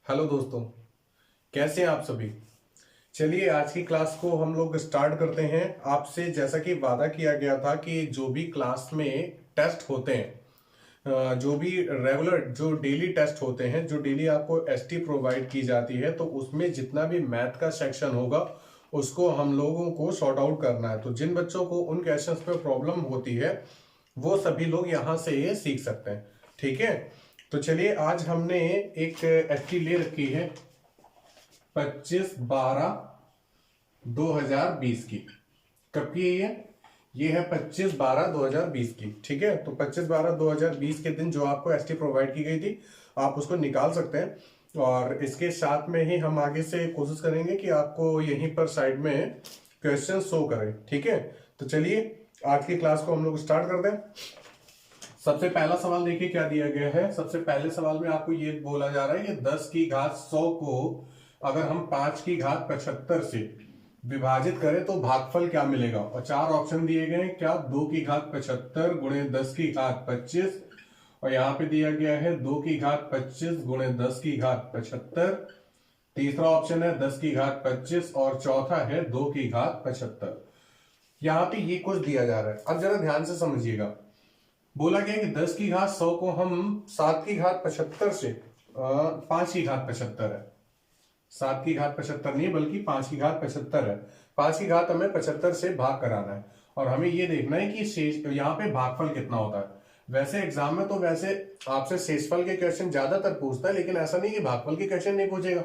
Hello दोस्तों, कैसे हैं आप सभी। चलिए आज की क्लास को हम लोग स्टार्ट करते हैं। आपसे जैसा कि वादा किया गया था कि जो भी क्लास में टेस्ट होते हैं, जो भी रेगुलर जो डेली टेस्ट होते हैं, जो डेली आपको एसटी प्रोवाइड की जाती है, तो उसमें जितना भी मैथ का सेक्शन होगा उसको हम लोगों को सॉर्ट आउट करना है। तो जिन बच्चों को उन क्वेश्चंस पे प्रॉब्लम होती है वो सभी लोग यहाँ से ये सीख सकते हैं। ठीक है, तो चलिए आज हमने एक एसटी ले रखी है 25/12/2020 की। कब की है ये है 25/12/2020 की। ठीक है, तो 25/12/2020 के दिन जो आपको एसटी प्रोवाइड की गई थी आप उसको निकाल सकते हैं। और इसके साथ में ही हम आगे से कोशिश करेंगे कि आपको यहीं पर साइड में क्वेश्चन शो करें। ठीक है, तो चलिए आज की क्लास को हम लोग स्टार्ट करते हैं। सबसे पहला सवाल देखिए क्या दिया गया है। सबसे पहले सवाल में आपको ये बोला जा रहा है कि 10 की घात 100 को अगर हम 5 की घात 75 से विभाजित करें तो भागफल क्या मिलेगा। और चार ऑप्शन दिए गए हैं, क्या 2 की घात 75 गुणे 10 की घात 25, और यहां पे दिया गया है 2 की घात 25 गुणे 10 की घात 75। तीसरा ऑप्शन है 10 की घात 25 और चौथा है 2 की घात 75। यहां पे ये कुछ दिया जा रहा है, अब जरा ध्यान से समझिएगा। बोला गया कि 10 की घात 100 को हम 7 की घात 75 से 5 की घात 75 है। 7 की घात 75 नहीं बल्कि 5 की घात 75 है। 5 की घात हमें 75 से भाग कराना है और हमें ये देखना है कि शेष यहाँ पे भागफल कितना होता है। वैसे एग्जाम में तो वैसे आपसे शेषफल के क्वेश्चन ज्यादातर पूछता है, लेकिन ऐसा नहीं कि भागफल के क्वेश्चन नहीं पूछेगा।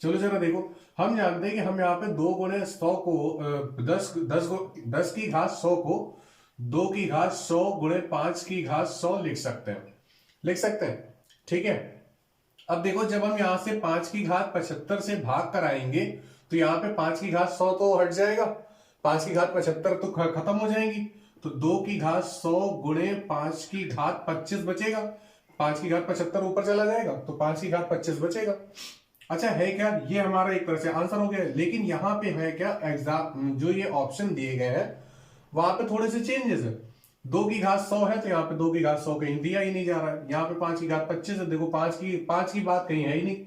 चलो जरा देखो, हम जानते हैं कि हम यहाँ पे 2 गुणे 100 को 10 की घात 100 को 2 की घात 100 गुणे 5 की घात 100 लिख सकते हैं। ठीक है, अब देखो जब हम यहां से 5 की घात 75 से भाग कराएंगे तो यहाँ पे 5 की घात 100 तो हट जाएगा, 5 की घात 75 तो खत्म हो जाएंगी। तो 2 की घात 100 गुणे 5 की घात 25 बचेगा। 5 की घात 75 ऊपर चला जाएगा तो 5 की घात 25 बचेगा। अच्छा है क्या, ये हमारा एक तरह से आंसर हो गया। लेकिन यहाँ पे है क्या, एग्जाम जो ये ऑप्शन दिए गए हैं वहां पे थोड़े से चेंजेस है। 2 की घात 100 है तो यहाँ पे 2 की घात 100 कहीं दिया ही नहीं जा रहा है। यहाँ पे 5 की घात 25 है, देखो 5 की बात कहीं है ही नहीं,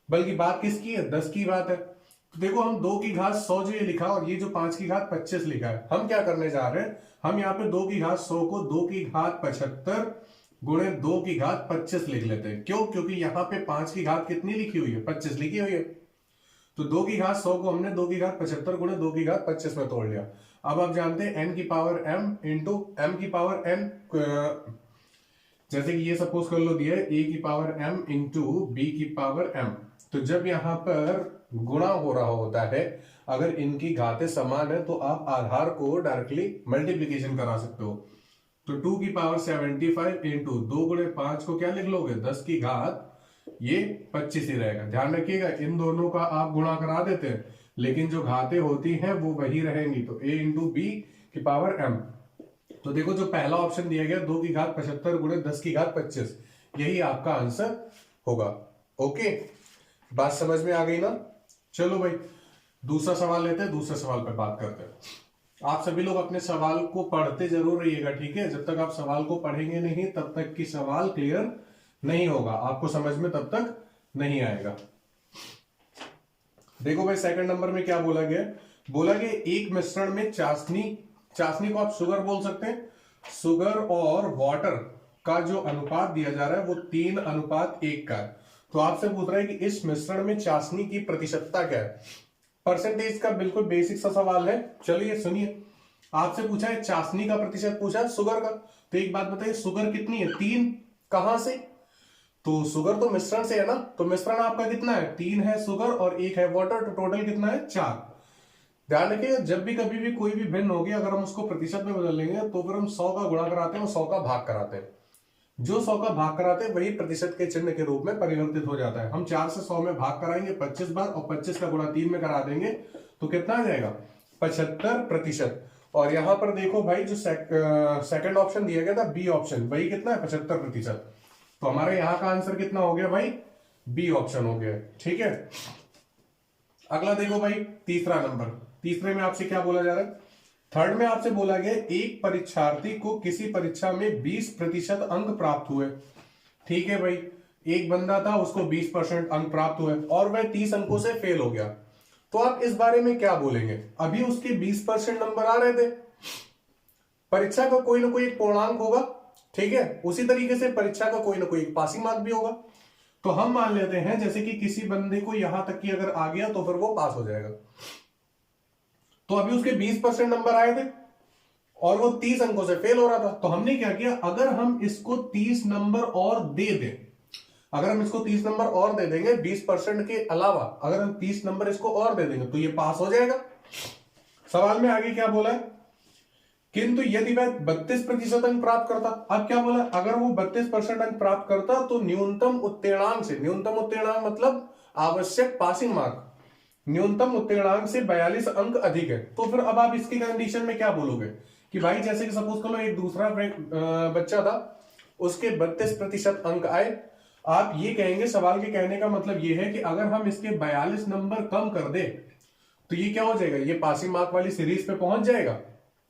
बल्कि बात किसकी है, 10 की बात है। तो देखो हम 2 की घात 100 जो ये लिखा और ये जो 5 की घात 25 लिखा है, हम क्या करने जा रहे हैं, हम यहाँ पे 2 की घात 100 को 2 की घात 75 गुणे 2 की घात 25 लिख लेते हैं। क्यों, क्योंकि यहाँ पे 5 की घात कितनी लिखी हुई है, 25 लिखी हुई है। तो 2 की घात 100 को हमने 2 की घात 75 गुणे 2 की घात 25 में तोड़ लिया। अब आप जानते हैं n की पावर m इंटू m की पावर n, जैसे कि ये सपोज कर लो दिया है a की पावर m इंटू b की पावर m। तो जब यहां पर गुणा हो रहा होता है, अगर इनकी घातें समान है तो आप आधार को डायरेक्टली मल्टीप्लीकेशन करा सकते हो। तो 2 की पावर 75 इंटू 2 गुणे 5 को क्या लिख लोगे, 10 की घात ये 25 ही रहेगा। ध्यान रखिएगा इन दोनों का आप गुणा करा देते हैं लेकिन जो घातें होती हैं वो वही रहेंगी। तो a इंटू बी की पावर m। तो देखो जो पहला ऑप्शन दिया गया 2 की घात 75 गुणे 10 की घात 25, यही आपका आंसर होगा। ओके, बात समझ में आ गई ना। चलो भाई दूसरा सवाल लेते हैं, दूसरे सवाल पर बात करते हैं। आप सभी लोग अपने सवाल को पढ़ते जरूर रहिएगा, ठीक है। जब तक आप सवाल को पढ़ेंगे नहीं तब तक की सवाल क्लियर नहीं होगा, आपको समझ में तब तक नहीं आएगा। देखो भाई सेकंड नंबर में क्या बोला गया, बोला गया एक मिश्रण में चाशनी को आप शुगर बोल सकते हैं, शुगर और वाटर का जो अनुपात दिया जा रहा है वो 3:1 का है। तो आपसे पूछ रहा है कि इस मिश्रण में चाशनी की प्रतिशतता क्या है। परसेंटेज का बिल्कुल बेसिक सा सवाल है, चलिए सुनिए। आपसे पूछा है चाशनी का प्रतिशत, पूछा है शुगर का। तो एक बात बताइए, शुगर कितनी है, 3, कहां से, तो शुगर तो मिश्रण से है ना, तो मिश्रण आपका कितना है, 3 है शुगर और 1 है वाटर, तो टोटल कितना है, 4। ध्यान रखिएगा जब भी कभी भी कोई भी भिन्न होगी अगर हम उसको प्रतिशत में बदल लेंगे तो फिर हम 100 का गुणा कराते हैं और 100 का भाग कराते हैं। जो 100 का भाग कराते हैं वही प्रतिशत के चिन्ह के रूप में परिवर्तित हो जाता है। हम 4 से 100 में भाग कराएंगे 25 बार और 25 का गुणा 3 में करा देंगे तो कितना आ जाएगा, 75%। और यहां पर देखो भाई जो सेकंड ऑप्शन दिया गया था बी ऑप्शन, वही कितना है, 75%। तो हमारे यहां का आंसर कितना हो गया भाई, बी ऑप्शन हो गया। ठीक है, अगला देखो भाई तीसरा नंबर। तीसरे में आपसे क्या बोला जा रहा है, थर्ड में आपसे बोला गया एक परीक्षार्थी को किसी परीक्षा में 20% अंक प्राप्त हुए। ठीक है भाई, एक बंदा था, उसको 20% अंक प्राप्त हुए और वह 30 अंकों से फेल हो गया, तो आप इस बारे में क्या बोलेंगे? अभी उसके 20% नंबर आ रहे थे, परीक्षा का कोई ना कोई एक पूर्णांक होगा, ठीक है, उसी तरीके से परीक्षा का कोई ना कोई पासिंग मार्क भी होगा। तो हम मान लेते हैं जैसे कि किसी बंदे को यहां तक कि अगर आ गया तो फिर वो पास हो जाएगा। तो अभी उसके 20% नंबर आए थे और वो 30 अंकों से फेल हो रहा था, तो हमने क्या किया, अगर हम इसको 30 नंबर और दे दें, अगर हम इसको 30 नंबर और दे देंगे 20% के अलावा, अगर हम 30 नंबर इसको और दे देंगे तो ये पास हो जाएगा। सवाल में आगे क्या बोला है, किंतु यदि वह 32% अंक प्राप्त करता, अब क्या बोला, अगर वो 32% अंक प्राप्त करता तो न्यूनतम उत्तीर्णांक से, न्यूनतम उत्तीर्णांक मतलब आवश्यक पासिंग मार्क, न्यूनतम उत्तीर्णांक से 42 अंक अधिक है। तो फिर अब आप इसकी कंडीशन में क्या बोलोगे कि भाई जैसे कि सपोज करो एक दूसरा बच्चा था, उसके 32% अंक आए, आप ये कहेंगे, सवाल के कहने का मतलब ये है कि अगर हम इसके 42 नंबर कम कर दे तो ये क्या हो जाएगा, ये पासिंग मार्क वाली सीरीज पे पहुंच जाएगा।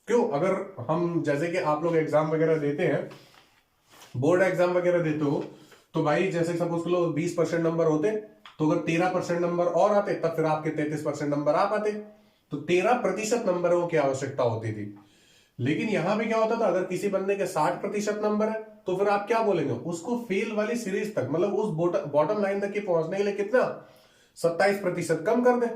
क्यों, अगर हम जैसे कि आप लोग एग्जाम वगैरह देते हैं, बोर्ड एग्जाम वगैरह देते हो, तो भाई जैसे सपोज करो 20% नंबर होते, तो अगर 13% नंबर और आते तब फिर आपके 33% नंबर आ पाते, तो 13% नंबरों की आवश्यकता होती थी। लेकिन यहां पे क्या होता था, अगर किसी बंदे के 60% नंबर है तो फिर आप क्या बोलेंगे, उसको फेल वाली सीरीज तक, मतलब उस बॉटम लाइन तक के पहुंचने के लिए कितना, 27% कम कर दे।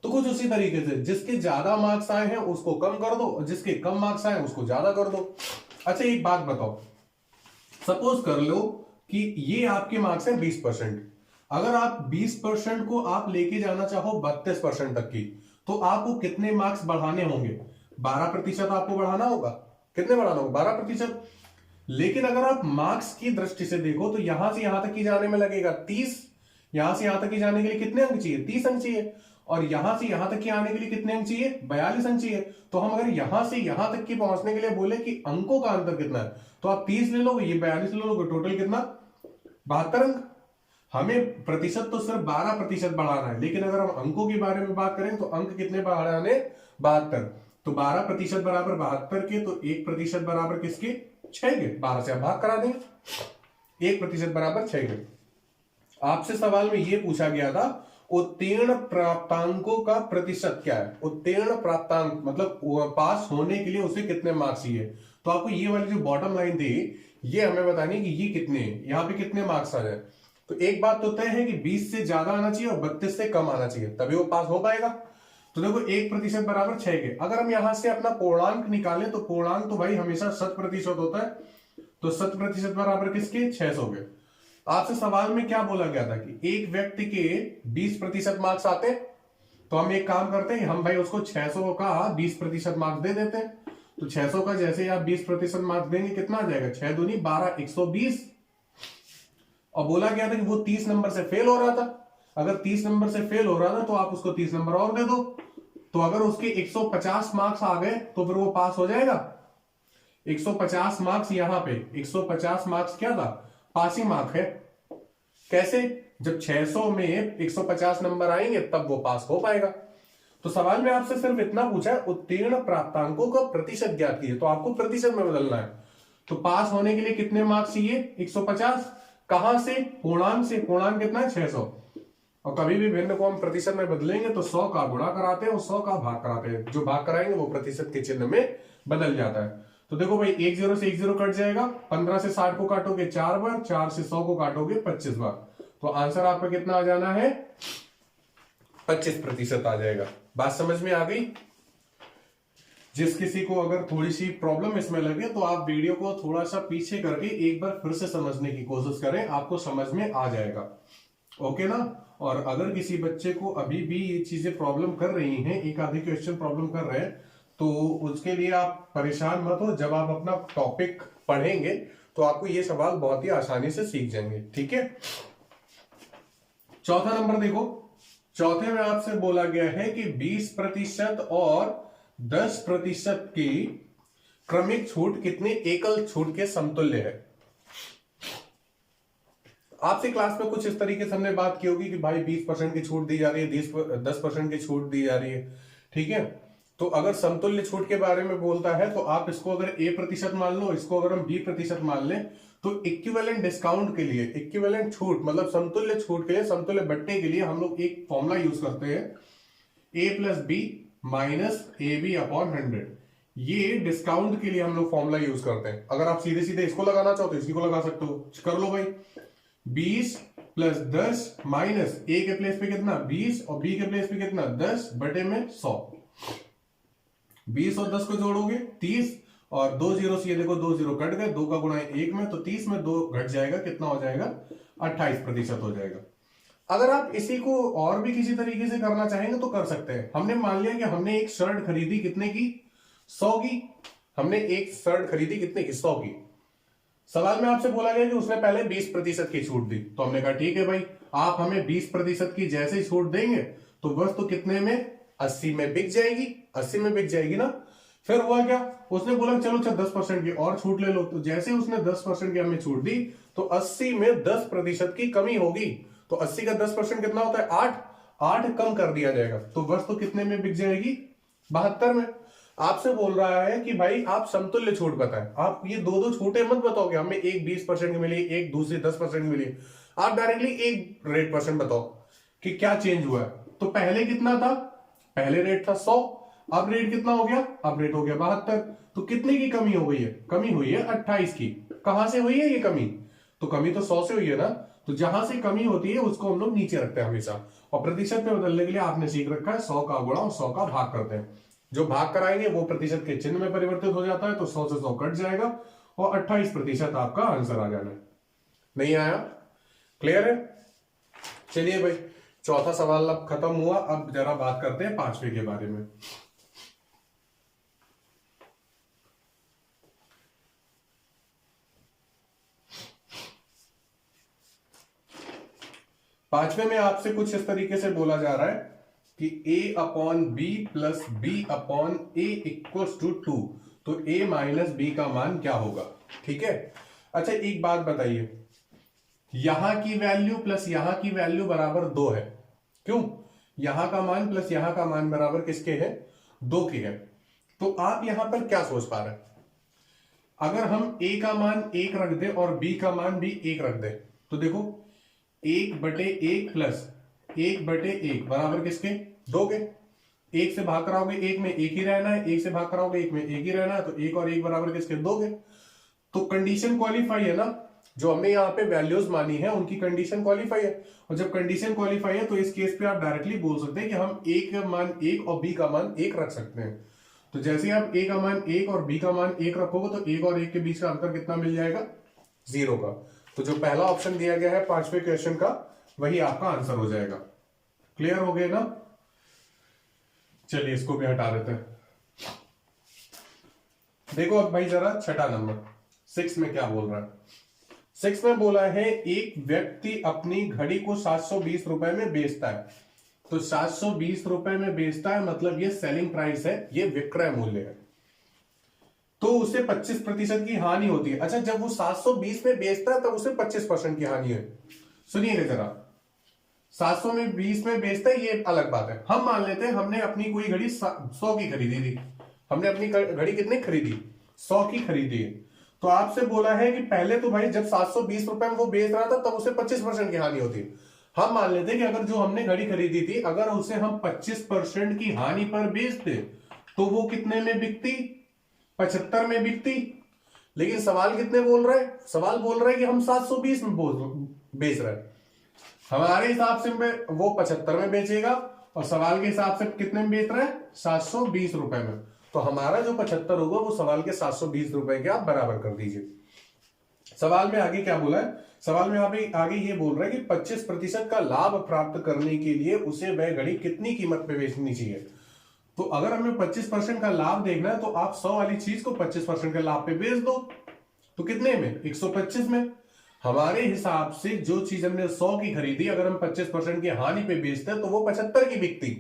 तो कुछ उसी तरीके से जिसके ज्यादा मार्क्स आए हैं उसको कम कर दो और जिसके कम मार्क्स आए उसको ज्यादा कर दो। अच्छा एक बात बताओ, सपोज कर लो कि ये आपके मार्क्स हैं 20%, अगर आप 20% को आप लेके जाना चाहो 32% तक की, तो आपको कितने मार्क्स बढ़ाने होंगे, 12% आपको बढ़ाना होगा। कितने बढ़ाना होगा, 12%। लेकिन अगर आप मार्क्स की दृष्टि से देखो तो यहां से यहां तक की जाने में लगेगा 30, यहां से यहां तक की जाने के लिए कितने अंक चाहिए, 30 अंक चाहिए, और यहां से यहां तक की आने के लिए कितने अंक चाहिए, 42 अंक चाहिए। तो हम अगर यहां से यहां तक की पहुंचने के लिए बोले कि अंकों का अंतर कितना है, तो आप 30 ले लोगे, ये 42 ले लोगे, टोटल कितना, 72 अंक। हमें प्रतिशत तो सिर्फ 12% बढ़ाना है, लेकिन अगर हम अंकों के बारे में बात करें तो अंक कितने बढ़ाने, 72। तो 12% बराबर 72 के, तो 1% बराबर किसके, 6 के, 12 से आप भाग करा देंगे, 1% बराबर 6 के। आपसे सवाल में यह पूछा गया था उत्तीर्ण प्राप्तांकों का प्रतिशत क्या है, उत्तीर्ण प्राप्तांक मतलब पास होने के लिए उसे कितने मार्क्स चाहिए। तो आपको ये वाली जो बॉटम लाइन थी ये हमें बतानी कि ये कितने, यहाँ पे कितने मार्क्स आ जाए। तो एक बात तो तय है कि 20 से ज्यादा आना चाहिए और 32 से कम आना चाहिए, तभी वो पास हो पाएगा। तो देखो 1% बराबर 6 के, अगर हम यहां से अपना पूर्णांक निकालें तो पूर्णांक तो भाई हमेशा 100% होता है, तो 100% बराबर किसके, 600 के। आपसे सवाल में क्या बोला गया था कि एक व्यक्ति के 20% मार्क्स आते, तो हम एक काम करते हैं, हम भाई उसको 600 का 20% मार्क्स दे देते हैं। तो 600 का जैसे ही आप 20% मार्क्स देंगे कितना आ जाएगा, 6 दूनी 12, 120। और बोला गया था कि वो 30 नंबर से फेल हो रहा था, अगर 30 नंबर से फेल हो रहा था तो आप उसको 30 नंबर और दे दो, तो अगर उसके 150 मार्क्स आ गए तो फिर वो पास हो जाएगा। 150 मार्क्स यहां पे 150 मार्क्स क्या था, पासिंग मार्क है। कैसे, जब 600 में 150 नंबर आएंगे तब वो पास हो पाएगा। तो सवाल में आपसे सिर्फ इतना पूछा है उत्तीर्ण प्राप्तांकों का प्रतिशत ज्ञात कीजिए, तो आपको प्रतिशत में बदलना है। तो पास होने के लिए कितने मार्क्स चाहिए, 150, कहां से, पूर्णांक से, पूर्णांक कितना है, 600। और कभी भी भिन्न को हम प्रतिशत में बदलेंगे तो 100 का गुणा कराते हैं और 100 का भाग कराते हैं, जो भाग कराएंगे वो प्रतिशत के चिन्ह में बदल जाता है। तो देखो भाई 1 0 से 1 0 कट जाएगा, 15 से 60 को काटोगे 4 बार, 4 से 100 को काटोगे 25 बार, तो आंसर आपका कितना आ जाना है, 25% आ जाएगा। बात समझ में आ गई। जिस किसी को अगर थोड़ी सी प्रॉब्लम इसमें लगे तो आप वीडियो को थोड़ा सा पीछे करके एक बार फिर से समझने की कोशिश करें, आपको समझ में आ जाएगा, ओके ना। और अगर किसी बच्चे को अभी भी ये चीजें प्रॉब्लम कर रही हैं, एक आधे क्वेश्चन प्रॉब्लम कर रहे हैं, तो उसके लिए आप परेशान मत हो, जब आप अपना टॉपिक पढ़ेंगे तो आपको ये सवाल बहुत ही आसानी से सीख जाएंगे, ठीक है। चौथा नंबर देखो, चौथे में आपसे बोला गया है कि 20% और 10% की क्रमिक छूट कितने एकल छूट के समतुल्य है। आपसे क्लास में कुछ इस तरीके से हमने बात की होगी कि भाई 20% की छूट दी जा रही है, 10% की छूट दी जा रही है, ठीक है। तो अगर समतुल्य छूट के बारे में बोलता है तो आप इसको अगर A% मान लो, इसको अगर हम B% मान लें, तो इक्विवेलेंट डिस्काउंट के लिए, इक्विवेलेंट छूट मतलब समतुल्य छूट के लिए, समतुल्य बट्टे के लिए हम लोग एक फॉर्मूला यूज करते हैं, A+B माइनस AB अपॉन 100। ये डिस्काउंट के लिए हम लोग फॉर्मूला यूज करते हैं। अगर आप सीधे सीधे इसको लगाना चाहो तो इसी को लगा सकते हो, कर लो भाई। 20 + 10 माइनस A के प्लेस पे कितना 20 और B के प्लेस पे कितना 10 बटे में 100। 20 और 10 को जोड़ोगे 30 और 2 जीरो से ये देखो 2 जीरो कट गए, 2 का गुणा 1 में, तो 30 में 2 घट जाएगा, कितना हो जाएगा 28% हो जाएगा। अगर आप इसी को और भी किसी तरीके से करना चाहेंगे तो कर सकते हैं। हमने मान लिया कि हमने एक शर्ट खरीदी कितने की 100 की, हमने एक शर्ट खरीदी कितने की 100 की। सवाल में आपसे बोला गया कि उसने पहले 20% की छूट दी, तो हमने कहा ठीक है भाई, आप हमें 20% की जैसे ही छूट देंगे तो वस्तु कितने में 80 में बिक जाएगी, 80 में बिक जाएगी ना। फिर हुआ क्या, उसने बोला चलो 10% की और छूट ले लो, तो जैसे उसने 10% की हमें छूट दी तो 80 में 10% की कमी होगी, तो 80 का 10% कितना होता है 8, 8 कम कर दिया जाएगा, तो वस्तु कितने में बिक जाएगी 72 में। आपसे बोल रहा है कि भाई आप समतुल्य छूट बताएं, आप ये दो दो छूटें मत बताओगे, हमें एक 20% की मिली, एक दूसरी 10% की मिली, आप डायरेक्टली एक रेट % बताओ कि क्या चेंज हुआ है। तो पहले कितना था, पहले रेट था 100, अब रेट कितना हो गया, अब रेट हो गया 72, तो कितने की कमी हो गई है, कमी हुई है 28 की। कहां से हुई है ये कमी, तो कमी तो 100 से हुई है ना, तो जहां से कमी होती है उसको हम लोग नीचे रखते हैं हमेशा, और प्रतिशत में बदलने के लिए आपने सीख रखा है 100 का गुणा और 100 का भाग करते हैं। जो भाग कराएंगे वो प्रतिशत के चिन्ह में परिवर्तित हो जाता है, तो 100 से 100 कट जाएगा और 28% आपका आंसर आ जाना है। नहीं आया, क्लियर है। चलिए भाई, चौथा सवाल अब खत्म हुआ, अब जरा बात करते हैं पांचवे के बारे में। पांचवे में आपसे कुछ इस तरीके से बोला जा रहा है कि A/B plus B/A equals to 2, तो A माइनस B का मान क्या होगा, ठीक है। अच्छा एक बात बताइए, यहां की वैल्यू प्लस यहां की वैल्यू बराबर 2 है, क्यों, यहां का मान प्लस यहां का मान बराबर किसके है 2 के है। तो आप यहां पर क्या सोच पा रहे हैं, अगर हम A का मान 1 रख दे और B का मान भी 1 रख दे, तो देखो 1/1 प्लस 1/1 बराबर किसके 2 के। 1 से भाग कराओगे 1 में 1 ही रहना है, 1 से भाग कराओगे 1 में 1 ही रहना है, तो 1 और 1 बराबर किसके 2 के। तो कंडीशन क्वालिफाई है ना, जो हमने यहाँ पे वैल्यूज मानी है उनकी कंडीशन क्वालिफाई है, और जब कंडीशन क्वालिफाई है तो इस केस पे आप डायरेक्टली बोल सकते हैं कि हम A का मान 1 और B का मान 1 रख सकते हैं। तो जैसे ही आप A का मान 1 और B का मान 1 रखोगे तो 1 और 1 के बीच का अंतर कितना मिल जाएगा 0 का। तो जो पहला ऑप्शन दिया गया है पांचवें क्वेश्चन का वही आपका आंसर हो जाएगा। क्लियर हो गया ना। चलिए इसको भी हटा देते हैं। देखो अब भाई जरा छठा नंबर 6 में क्या बोल रहा है। 6 में बोला है एक व्यक्ति अपनी घड़ी को 720 रुपए में बेचता है, तो 720 रुपए में बेचता है मतलब ये सेलिंग प्राइस है, ये विक्रय मूल्य है, तो उसे 25% की हानि होती है। अच्छा जब वो 720 में बेचता है तब उसे 25% की हानि है। सुनिएगा जरा, 720 में बेचता है ये अलग बात है, हम मान लेते हैं हमने अपनी कोई घड़ी 100 की खरीदी थी, हमने अपनी घड़ी कितनी खरीदी 100 की खरीदी है। तो आपसे बोला है कि पहले तो भाई जब 720 रुपए में वो बेच रहा था तब उसे 25% की हानि होती है। हम मान लेते हैं कि अगर जो हमने घड़ी खरीदी थी अगर उसे हम 25% की हानि पर बेचते तो वो कितने में बिकती 75 में बिकती। लेकिन सवाल कितने बोल रहा है, सवाल बोल रहा है कि हम 720 में बेच रहे हैं, हमारे हिसाब से वो 75 में बेचेगा और सवाल के हिसाब से कितने में बेच रहा है 720 रुपए में, तो हमारा जो 75 होगा वो सवाल के 720 रुपए के आप बराबर कर दीजिए। सवाल में आगे क्या बोला है, सवाल में आगे ये बोल रहा है कि 25% का लाभ प्राप्त करने के लिए उसे वह घड़ी कितनी कीमत पे बेचनी चाहिए। तो अगर हमें 25% का लाभ देखना है तो आप 100 वाली चीज को 25% के लाभ पे बेच दो, तो कितने में 125 में। हमारे हिसाब से जो चीज हमने 100 की खरीदी अगर हम 25% की हानि पे बेचते हैं तो वो 75 की बिकती।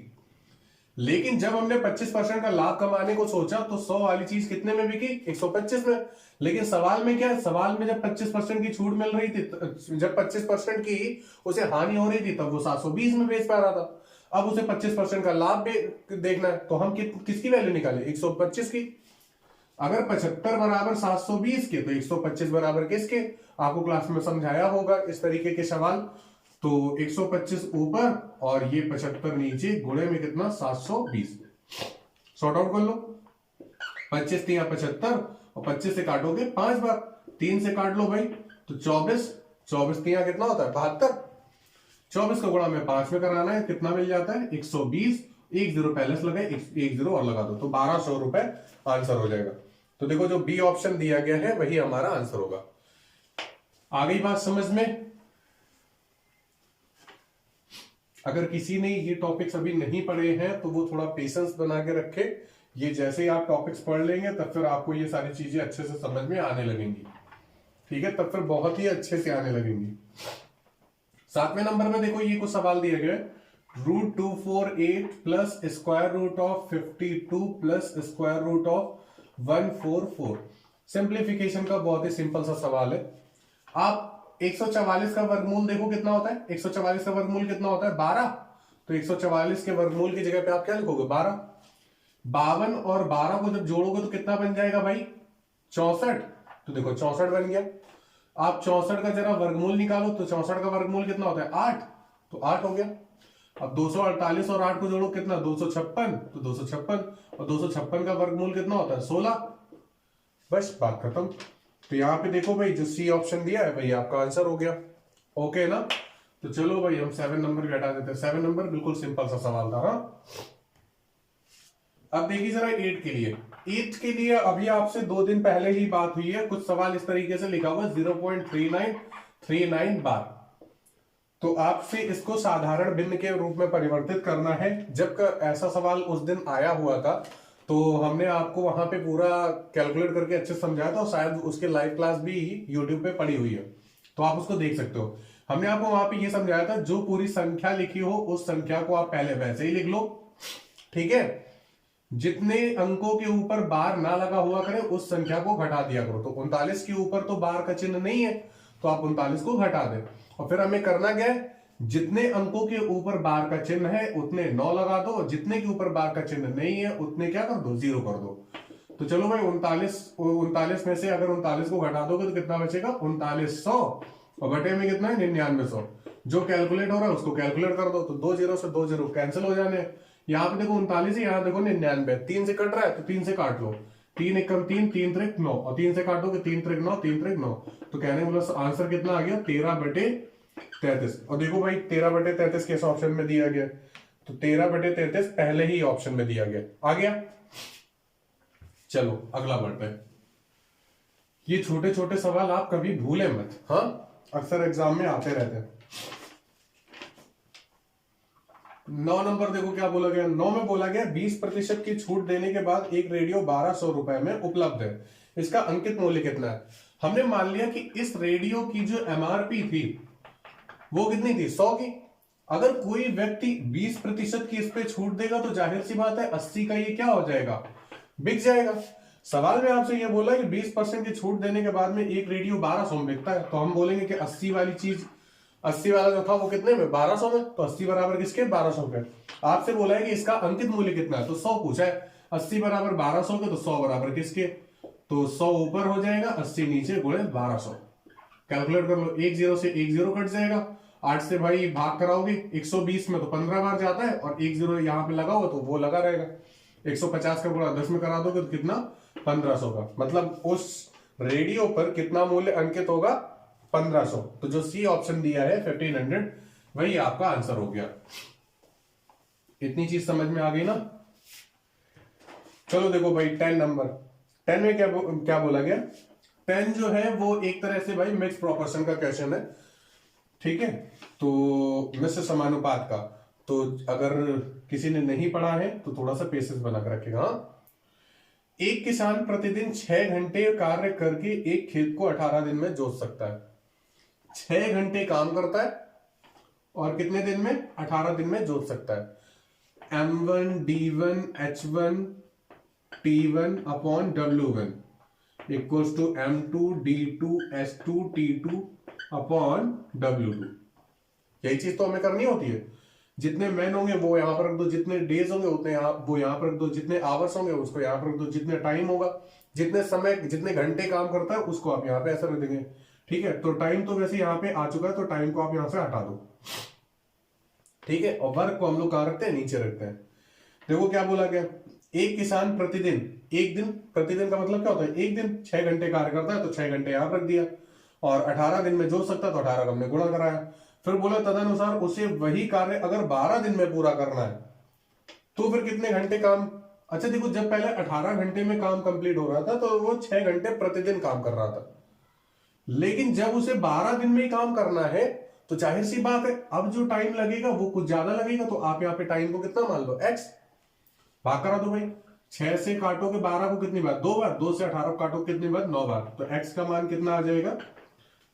लेकिन जब हमने 25% का लाभ कमाने को सोचा तो 100 वाली चीज कितने में बिकी 125 में। लेकिन सवाल में क्या है, सवाल में जब 25% की छूट मिल रही थी, जब 25% की उसे हानि हो रही थी तब वो 720 में बेच पा रहा था। अब उसे 25% का लाभ देखना है, तो हम किसकी वैल्यू निकालें? 125 की। अगर 75 बराबर 720 के, तो 125 बराबर किसके? आपको क्लास में समझाया होगा इस तरीके के सवाल। तो 125 ऊपर और ये 75 नीचे, गुणे में कितना? 720। सॉर्ट आउट कर लो। 25 तिया 75 और 25 से काटोगे 5 बार, 3 से काट लो भाई तो 24, 24 तिया कितना होता है? 72। 24 का गुणा में 5 में कराना है, कितना मिल जाता है? 120। एक जीरो पहले से लगाए, एक जीरो और लगा दो, तो 1200 रुपए आंसर हो जाएगा। तो देखो जो बी ऑप्शन दिया गया है वही हमारा आंसर होगा। आ गई बात समझ में? अगर किसी ने ये टॉपिक्स अभी नहीं पढ़े हैं तो वो थोड़ा पेशेंस बना के रखे। ये जैसे ही आप टॉपिक्स पढ़ लेंगे तब फिर आपको ये सारी चीजें अच्छे से समझ में आने लगेंगी, ठीक है? तब फिर बहुत ही अच्छे से आने लगेंगी। 7वें नंबर में देखो ये कुछ सवाल दिए गए। √248 plus square root of 52 plus square root of 144। Simplification का बहुत ही सिंपल सा सवाल है। आप 144 का वर्गमूल देखो कितना होता है? 144 का वर्गमूल कितना होता है? 12। तो 144 के वर्गमूल की जगह पे आप क्या लिखोगे? 12। 52 और 12 को जब जोड़ोगे तो कितना बन जाएगा भाई? 64। तो देखो 64 बन गया। आप 64 का जरा वर्गमूल निकालो, तो 64 का वर्गमूल कितना होता है? 8। तो 8 हो गया। अब 248 और 8 को जोड़ो, कितना? 256। तो 256 और 256 का वर्गमूल कितना होता है? 16। बस बात खत्म। तो यहां पे देखो भाई, जो सी ऑप्शन दिया है भाई आपका आंसर हो गया। ओके ना? तो चलो भाई हम 7 नंबर भी हटा देते हैं। 7 नंबर बिल्कुल सिंपल सा सवाल था। हाँ, अब देखिए जरा 8 के लिए। 8 के लिए अभी आपसे 2 दिन पहले ही बात हुई है। कुछ सवाल इस तरीके से लिखा हुआ 0.3939 बार। तो आपसे इसको साधारण भिन्न के रूप में परिवर्तित करना है। जब ऐसा सवाल उस दिन आया हुआ था तो हमने आपको वहां पे पूरा कैलकुलेट करके अच्छे से समझाया था, और शायद उसके लाइव क्लास भी यूट्यूब पे पड़ी हुई है, तो आप उसको देख सकते हो। हमने आपको वहां पे ये समझाया था, जो पूरी संख्या लिखी हो उस संख्या को आप पहले वैसे ही लिख लो, ठीक है? जितने अंकों के ऊपर बार ना लगा हुआ करे उस संख्या को घटा दिया करो। तो 39 के ऊपर तो बार का चिन्ह नहीं है, तो आप 39 को घटा दें। और फिर हमें करना क्या है? जितने अंकों के ऊपर बार का चिन्ह है उतने 9 लगा दो, और जितने के ऊपर बार का चिन्ह नहीं है उतने क्या कर दो? 0 कर दो। तो चलो भाई 39 में से अगर 39 को घटा दोगे तो कितना बचेगा? 3900, और बटे में कितना है? 9900। जो कैलकुलेट हो रहा है उसको कैलकुलेट कर दो, तो 2 0 से 2 0 कैंसिल हो जाने। यहाँ पे देखो 39 है, यहाँ देखो 99। 3 से कट रहा है तो 3 से काट लो। 3 एकम 3, 3 त्रिक 9, और 3 से काटोगे 3 त्रिक 9, 3 त्रिक 9। तो कहने मतलब आंसर कितना आ गया? 13/33। और देखो भाई 13/33 किस ऑप्शन में दिया गया? तो 13/33 पहले ही ऑप्शन में दिया गया। आ गया? चलो अगला बढ़ते हैं। ये छोटे छोटे सवाल आप कभी भूले मत, हाँ, अक्सर एग्जाम में आते रहते हैं। 9 नंबर देखो क्या बोला गया। 9 में बोला गया 20% की छूट देने के बाद एक रेडियो 1200 रुपए में उपलब्ध है, इसका अंकित मूल्य कितना है? हमने मान लिया कि इस रेडियो की जो एमआरपी थी वो कितनी थी? 100 की। अगर कोई व्यक्ति 20% की इस पे छूट देगा तो जाहिर सी बात है 80 का ये क्या हो जाएगा? बिक जाएगा। सवाल में आपसे ये बोला कि 20% की छूट देने के बाद में एक रेडियो 1200 में बिकता है, तो हम बोलेंगे कि 80 वाली चीज, 80 वाला जो था वो कितने में? 1200 में। तो 80 बराबर किसके? 1200 के। आपसे बोला है कि इसका अंकित मूल्य कितना है, तो 100 पूछा है। 80 बराबर 1200 के, तो 100 बराबर किसके? तो 100 ऊपर हो जाएगा, 80 नीचे, गुणे 1200। कैलकुलेट कर लो। 1 0 से 1 0 कट जाएगा। 8 से भाई भाग कराओगे 120 में तो 15 बार जाता है, और 1 0 यहां पे लगा हुआ तो वो लगा रहेगा। 150 का गुणा 10 में करा दोगे तो कितना? 1500 का। मतलब उस रेडियो पर कितना मूल्य अंकित होगा? 1500। तो जो सी ऑप्शन दिया है 1500 वही आपका आंसर हो गया। इतनी चीज समझ में आ गई ना? चलो देखो भाई 10 नंबर। 10 में क्या बोला गया? 10 जो है वो एक तरह से भाई मिक्स प्रोपोर्शन का क्वेश्चन है, ठीक है? तो मिश्र समानुपात का। तो अगर किसी ने नहीं पढ़ा है तो थोड़ा सा पेशेंस बना कर रखेगा। हाँ, एक किसान प्रतिदिन 6 घंटे कार्य करके एक खेत को 18 दिन में जोत सकता है। 6 घंटे काम करता है और कितने दिन में? 18 दिन में जोत सकता है। M1 D1 H1 T1 upon W1 equals to M2 D2 S2 T2 upon W2। यही चीज तो हमें करनी होती है। जितने मैन होंगे वो यहाँ पर रख दो, जितने डेज होंगे उतने वो यहाँ पर रख दो, जितने आवर्स होंगे उसको यहाँ पर रख दो, जितने टाइम होगा, जितने समय, जितने घंटे काम करता है उसको आप यहाँ पे ऐसा रख देंगे। ठीक है, तो टाइम तो वैसे यहाँ पे आ चुका है, तो टाइम को आप यहाँ से हटा दो। ठीक है, और वर्क को हम लोग कहाँ रखते हैं, नीचे रखते हैं। देखो क्या बोला गया, एक किसान प्रतिदिन, एक दिन, प्रतिदिन का मतलब क्या होता है, एक दिन 6 घंटे कार्य करता है, तो 6 घंटे यहां रख दिया, और 18 दिन में जोड़ सकता है तो 18 का हमने गुणा कराया। फिर बोला तदनुसार उसे वही कार्य अगर 12 दिन में पूरा करना है तो फिर कितने घंटे काम। अच्छा देखो, जब पहले 18 घंटे में काम कंप्लीट हो रहा था तो वो 6 घंटे प्रतिदिन काम कर रहा था, लेकिन जब उसे 12 दिन में ही काम करना है तो जाहिर सी बात है अब जो टाइम लगेगा वो कुछ ज्यादा लगेगा। तो आप यहाँ पे टाइम को कितना मान लो, एक्स, भाग करा दो भाई। 6 से काटोगे 12 को कितनी बार, 2 बार, 2 से 18 को काटोगे कितनी बार, 9 बार, तो x का मान कितना आ जाएगा,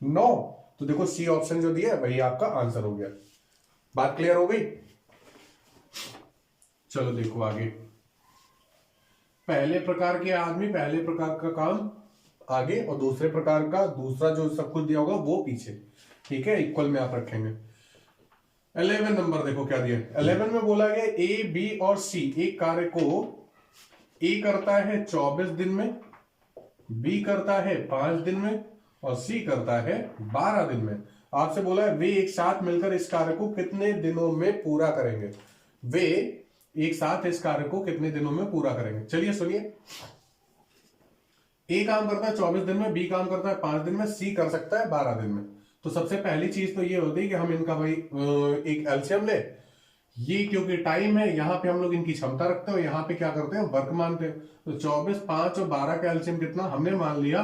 9। तो देखो सी ऑप्शन जो दिया है वही आपका आंसर हो गया। बात क्लियर हो गई। चलो देखो आगे, पहले प्रकार के आदमी पहले प्रकार का काम आगे, और दूसरे प्रकार का दूसरा जो सब कुछ दिया होगा वो पीछे। ठीक है, इक्वल में आप रखेंगे। 11 नंबर देखो क्या दिया, 11 में बोला गया ए बी और सी एक कार्य को ए करता है 24 दिन में, बी करता है 5 दिन में, और सी करता है 12 दिन में। आपसे बोला है वे एक साथ मिलकर इस कार्य को कितने दिनों में पूरा करेंगे, वे एक साथ इस कार्य को कितने दिनों में पूरा करेंगे। चलिए सुनिए, ए काम करता है 24 दिन में, बी काम करता है 5 दिन में, सी कर सकता है 12 दिन में। तो सबसे पहली चीज तो ये होती है कि हम इनका भाई एक एलसीएम ले। ये क्योंकि टाइम है, यहाँ पे हम लोग इनकी क्षमता रखते हैं, यहाँ पे क्या करते हैं, वर्क मानते हैं। तो 24, 5 और 12 का एलसीएम कितना, हमने मान लिया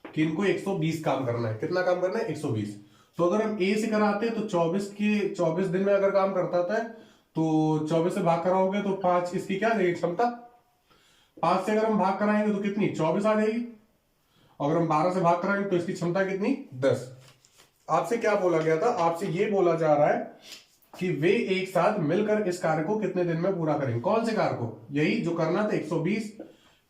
कि इनको 120 काम करना है। कितना काम करना है, 120। तो अगर हम ए से कराते हैं तो 24 दिन में अगर काम करता है तो 24 से भाग कराओगे तो 5 इसकी क्या जाएगी क्षमता, 5 से अगर हम भाग कराएंगे तो कितनी, 24 आ जाएगी। अगर हम 12 से भाग कराएंगे तो इसकी क्षमता कितनी, 10। आपसे क्या बोला गया था, आपसे ये बोला जा रहा है कि वे एक साथ मिलकर इस कार्य को कितने दिन में पूरा करेंगे। कौन से कार्य को, यही जो करना था 120,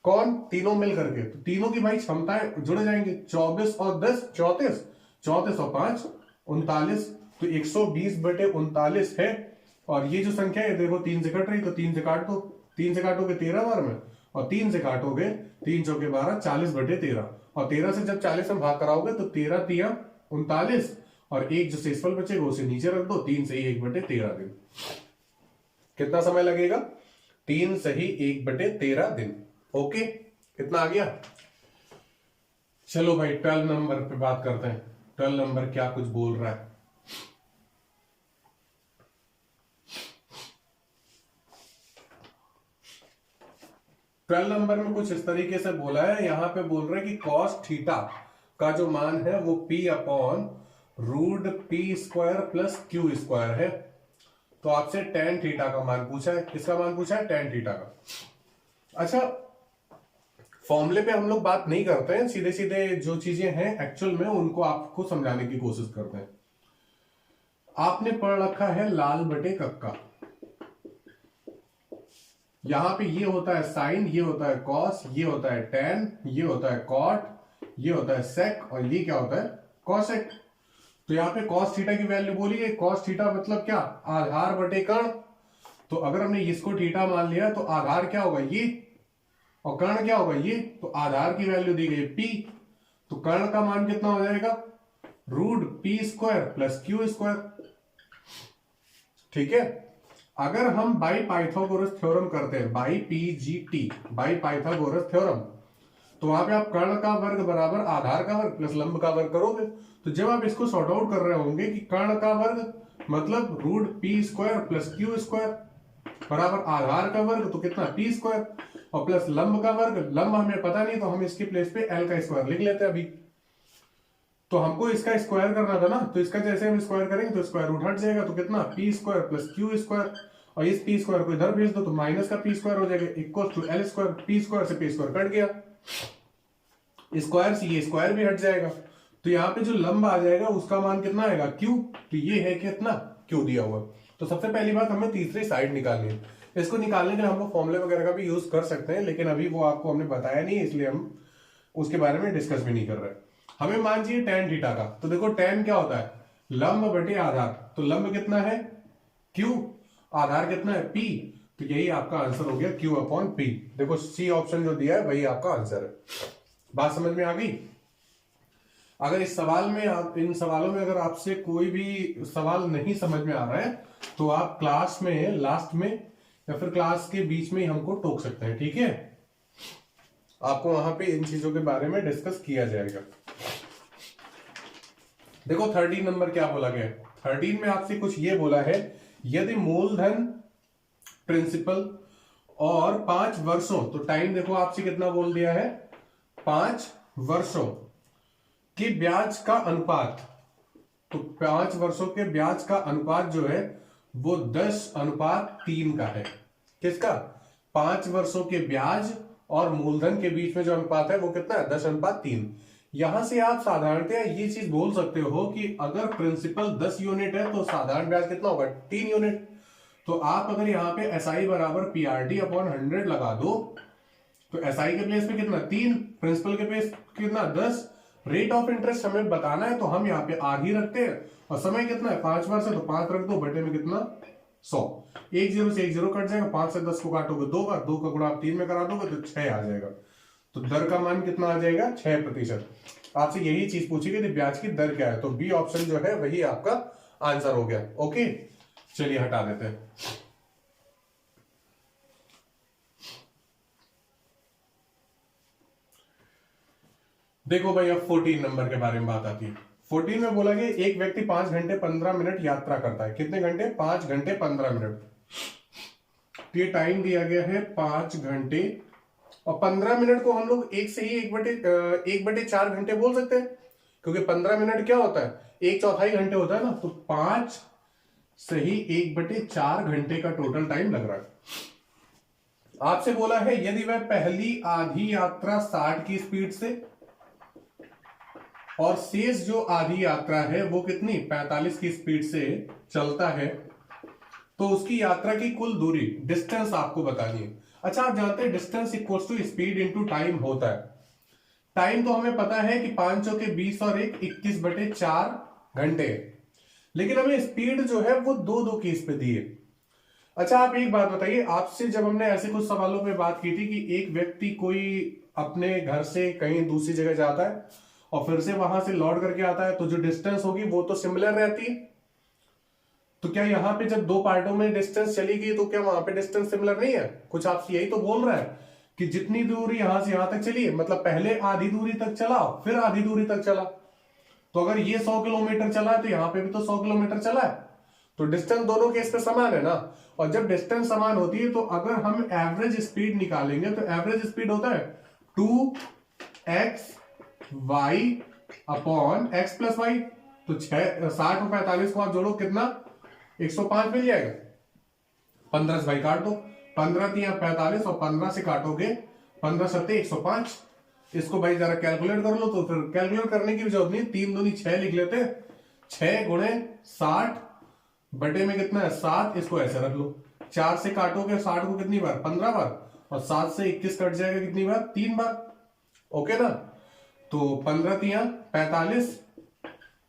कौन, तीनों मिल करके। तो तीनों की भाई क्षमताएं जुड़ जाएंगे, 24 और 10 34, 34 और 5 39, तो 120/39 है। और ये जो संख्या है देखो 3 से कट रही, तो 3 से काट दो, 3 से काटोगे 13 बार में, और 3 से काटोगे 3 चौके 12, 40/13, और 13 से जब 40 में भाग कराओगे तो 13 3 39, और एक जो शेषफल बचेगा उसे नीचे रख दो, 3 सही 1/13 दिन। कितना समय लगेगा, 3 सही 1/13 दिन। ओके, कितना आ गया। चलो भाई 12 नंबर पे बात करते हैं। 12 नंबर क्या कुछ बोल रहा है, ट्वेल्व नंबर में कुछ इस तरीके से बोला है, यहां पे बोल रहे हैं कि कॉस थीटा का जो मान है वो p/√p² प्लस q² है। तो आपसे tan थीटा का मान पूछा है, किसका मान पूछा है, tan थीटा का। अच्छा, फॉर्मूले पे हम लोग बात नहीं करते हैं, सीधे सीधे जो चीजें हैं एक्चुअल में उनको आपको समझाने की कोशिश करते हैं। आपने पढ़ रखा है लाल बटे कक्का, यहां पे ये होता है साइन, ये होता है कॉस, ये होता है टेन, ये होता है कॉट, ये होता है सेक, और ये क्या होता है, कॉसेक। तो यहाँ पे कॉस थीटा की वैल्यू बोलिए, कॉस थीटा मतलब क्या, आधार बटे कर्ण। तो अगर हमने इसको थीटा मान लिया तो आधार क्या होगा ये, और कर्ण क्या होगा ये, तो आधार की वैल्यू दी गई p, तो कर्ण का मान कितना हो जाएगा, √p² प्लस q²। ठीक है, अगर हम बाई पाइथागोरस थ्योरम करते हैं, by PGT, by Pythagoras theorem, तो वहां पे आप कर्ण का वर्ग बराबर आधार का वर्ग प्लस लंब का वर्ग करोगे। तो जब आप इसको सॉर्ट आउट कर रहे होंगे कि कर्ण का वर्ग मतलब √p² प्लस q² बराबर आधार का वर्ग, तो कितना p², और प्लस लंब का वर्ग, लंब हमें पता नहीं तो हम इसके प्लेस पे l का स्क्वायर लिख लेते हैं अभी। तो हमको इसका स्क्वायर करना था ना, तो इसका जैसे हम स्क्वायर करेंगे तो स्क्वायर रूट हट जाएगा, तो कितना p² प्लस q², और इस p² को इधर भेज दो तो माइनस का p² हो जाएगा, इक्वल टू l², p² से p² कट गया, स्क्वायर से ये स्क्वायर भी हट जाएगा। तो यहाँ पे जो लंब आ जाएगा उसका मान कितना आएगा, q, तो ये है कितना, q दिया हुआ। तो सबसे पहली बात हमें तीसरी साइड निकालनी है। इसको निकालने के लिए हम लोग फॉर्मूले वगैरह का भी यूज कर सकते हैं, लेकिन अभी वो आपको हमने बताया नहीं, इसलिए हम उसके बारे में डिस्कस भी नहीं कर रहे। हमें मान चाहिए tan थीटा का, तो देखो tan क्या होता है, लंब बटे आधार, तो लंब कितना है q, आधार कितना है P, तो यही आपका आंसर हो गया Q/P। देखो सी ऑप्शन जो दिया है वही आपका आंसर है। बात समझ में आ गई? अगर इस सवाल में इन सवालों में अगर आपसे कोई भी सवाल नहीं समझ में आ रहा है तो आप क्लास में लास्ट में या फिर क्लास के बीच में ही हमको टोक सकते हैं, ठीक है? आपको वहां पे इन चीजों के बारे में डिस्कस किया जाएगा। देखो 13 नंबर क्या बोला गया है। 13 में आपसे कुछ ये बोला है, यदि मूलधन प्रिंसिपल और 5 वर्षों, तो टाइम देखो आपसे कितना बोल दिया है, 5 वर्षों के ब्याज का अनुपात, तो 5 वर्षों के ब्याज का अनुपात जो है वो 10:3 का है। किसका? 5 वर्षों के ब्याज और मूलधन के बीच में जो अनुपात है वो कितना है? 10:3। यहां से आप साधारणतः ये चीज बोल सकते हो कि अगर प्रिंसिपल 10 यूनिट है तो साधारण ब्याज कितना होगा? 3 यूनिट। तो आप अगर यहाँ पे SI बराबर PRD/100 लगा दो, तो SI के प्लेस पे कितना? 3, प्रिंसिपल के प्लेस कितना? 10। रेट ऑफ इंटरेस्ट हमें बताना है तो हम यहाँ पे R ही रखते हैं, और समय कितना है? 5 वर्ष है तो 5 रख दो, बटे में कितना? 100। 1 0 से 1 0 कट जाएगा, 5 से 10 को काटोगे 2 बार, 2 का गुणा आप 3 में करा दोगे तो 6 आ जाएगा। तो दर का मान कितना आ जाएगा? 6%। आपसे यही चीज पूछी गई थी, ब्याज की दर क्या है, तो बी ऑप्शन जो है वही आपका आंसर हो गया। ओके, चलिए हटा देते हैं। देखो भाई अब 14 नंबर के बारे में बात आती है। 14 में बोला गया एक व्यक्ति 5 घंटे 15 मिनट यात्रा करता है। कितने घंटे? 5 घंटे 15 मिनट। तो ये टाइम दिया गया है 5 घंटे और 15 मिनट को हम लोग एक से ही 1/4 घंटे बोल सकते हैं, क्योंकि 15 मिनट क्या होता है? 1/4 घंटे होता है ना, तो 5 से ही 1/4 घंटे का टोटल टाइम लग रहा है। आपसे बोला है यदि वह पहली आधी यात्रा 60 की स्पीड से और शेष जो आधी यात्रा है वो कितनी? 45 की स्पीड से चलता है, तो उसकी यात्रा की कुल दूरी, डिस्टेंस आपको बतानी है। अच्छा, आप जानते हैं distance equals to speed into time होता है। टाइम तो हमें पता है कि 5 चौके 20 और 1 21/4 घंटे, लेकिन हमें स्पीड जो है वो 2 केस पे दी है। अच्छा, आप एक बात बताइए, आपसे जब हमने ऐसे कुछ सवालों पे बात की थी कि एक व्यक्ति कोई अपने घर से कहीं दूसरी जगह जाता है और फिर से वहां से लौट करके आता है, तो जो डिस्टेंस होगी वो तो सिमिलर रहती है। तो क्या यहाँ पे जब 2 पार्टों में डिस्टेंस चली गई तो क्या वहां पे डिस्टेंस सिमिलर नहीं है? कुछ आपसे यही तो बोल रहा है कि जितनी दूरी यहां से यहां तक चली है, मतलब पहले आधी दूरी तक चला फिर आधी दूरी तक चला, तो अगर ये 100 किलोमीटर चला है तो यहाँ पे भी तो 100 किलोमीटर चला है, तो डिस्टेंस दोनों केस पे समान है ना। और जब डिस्टेंस समान होती है तो अगर हम एवरेज स्पीड निकालेंगे तो एवरेज स्पीड होता है 2x y upon x plus y. तो 60 और 45 को आप जोड़ो, कितना? 105 मिल जाएगा। 15 से भाई काट दो, 15 3 45 और 15 से काटोगे 15 7 105। इसको भाई जरा कैलकुलेट कर लो, तो फिर कैलकुलेट करने की भी जरूरत नहीं, 3 दूनी 6 लिख लेते। 6 गुणे 60 बटे में कितना है? 7। इसको ऐसे रख लो, 4 से काटोगे 60 को कितनी बार? 15 बार, और 7 से 21 कट जाएगा कितनी बार? 3 बार। ओके ना? तो 15 3 45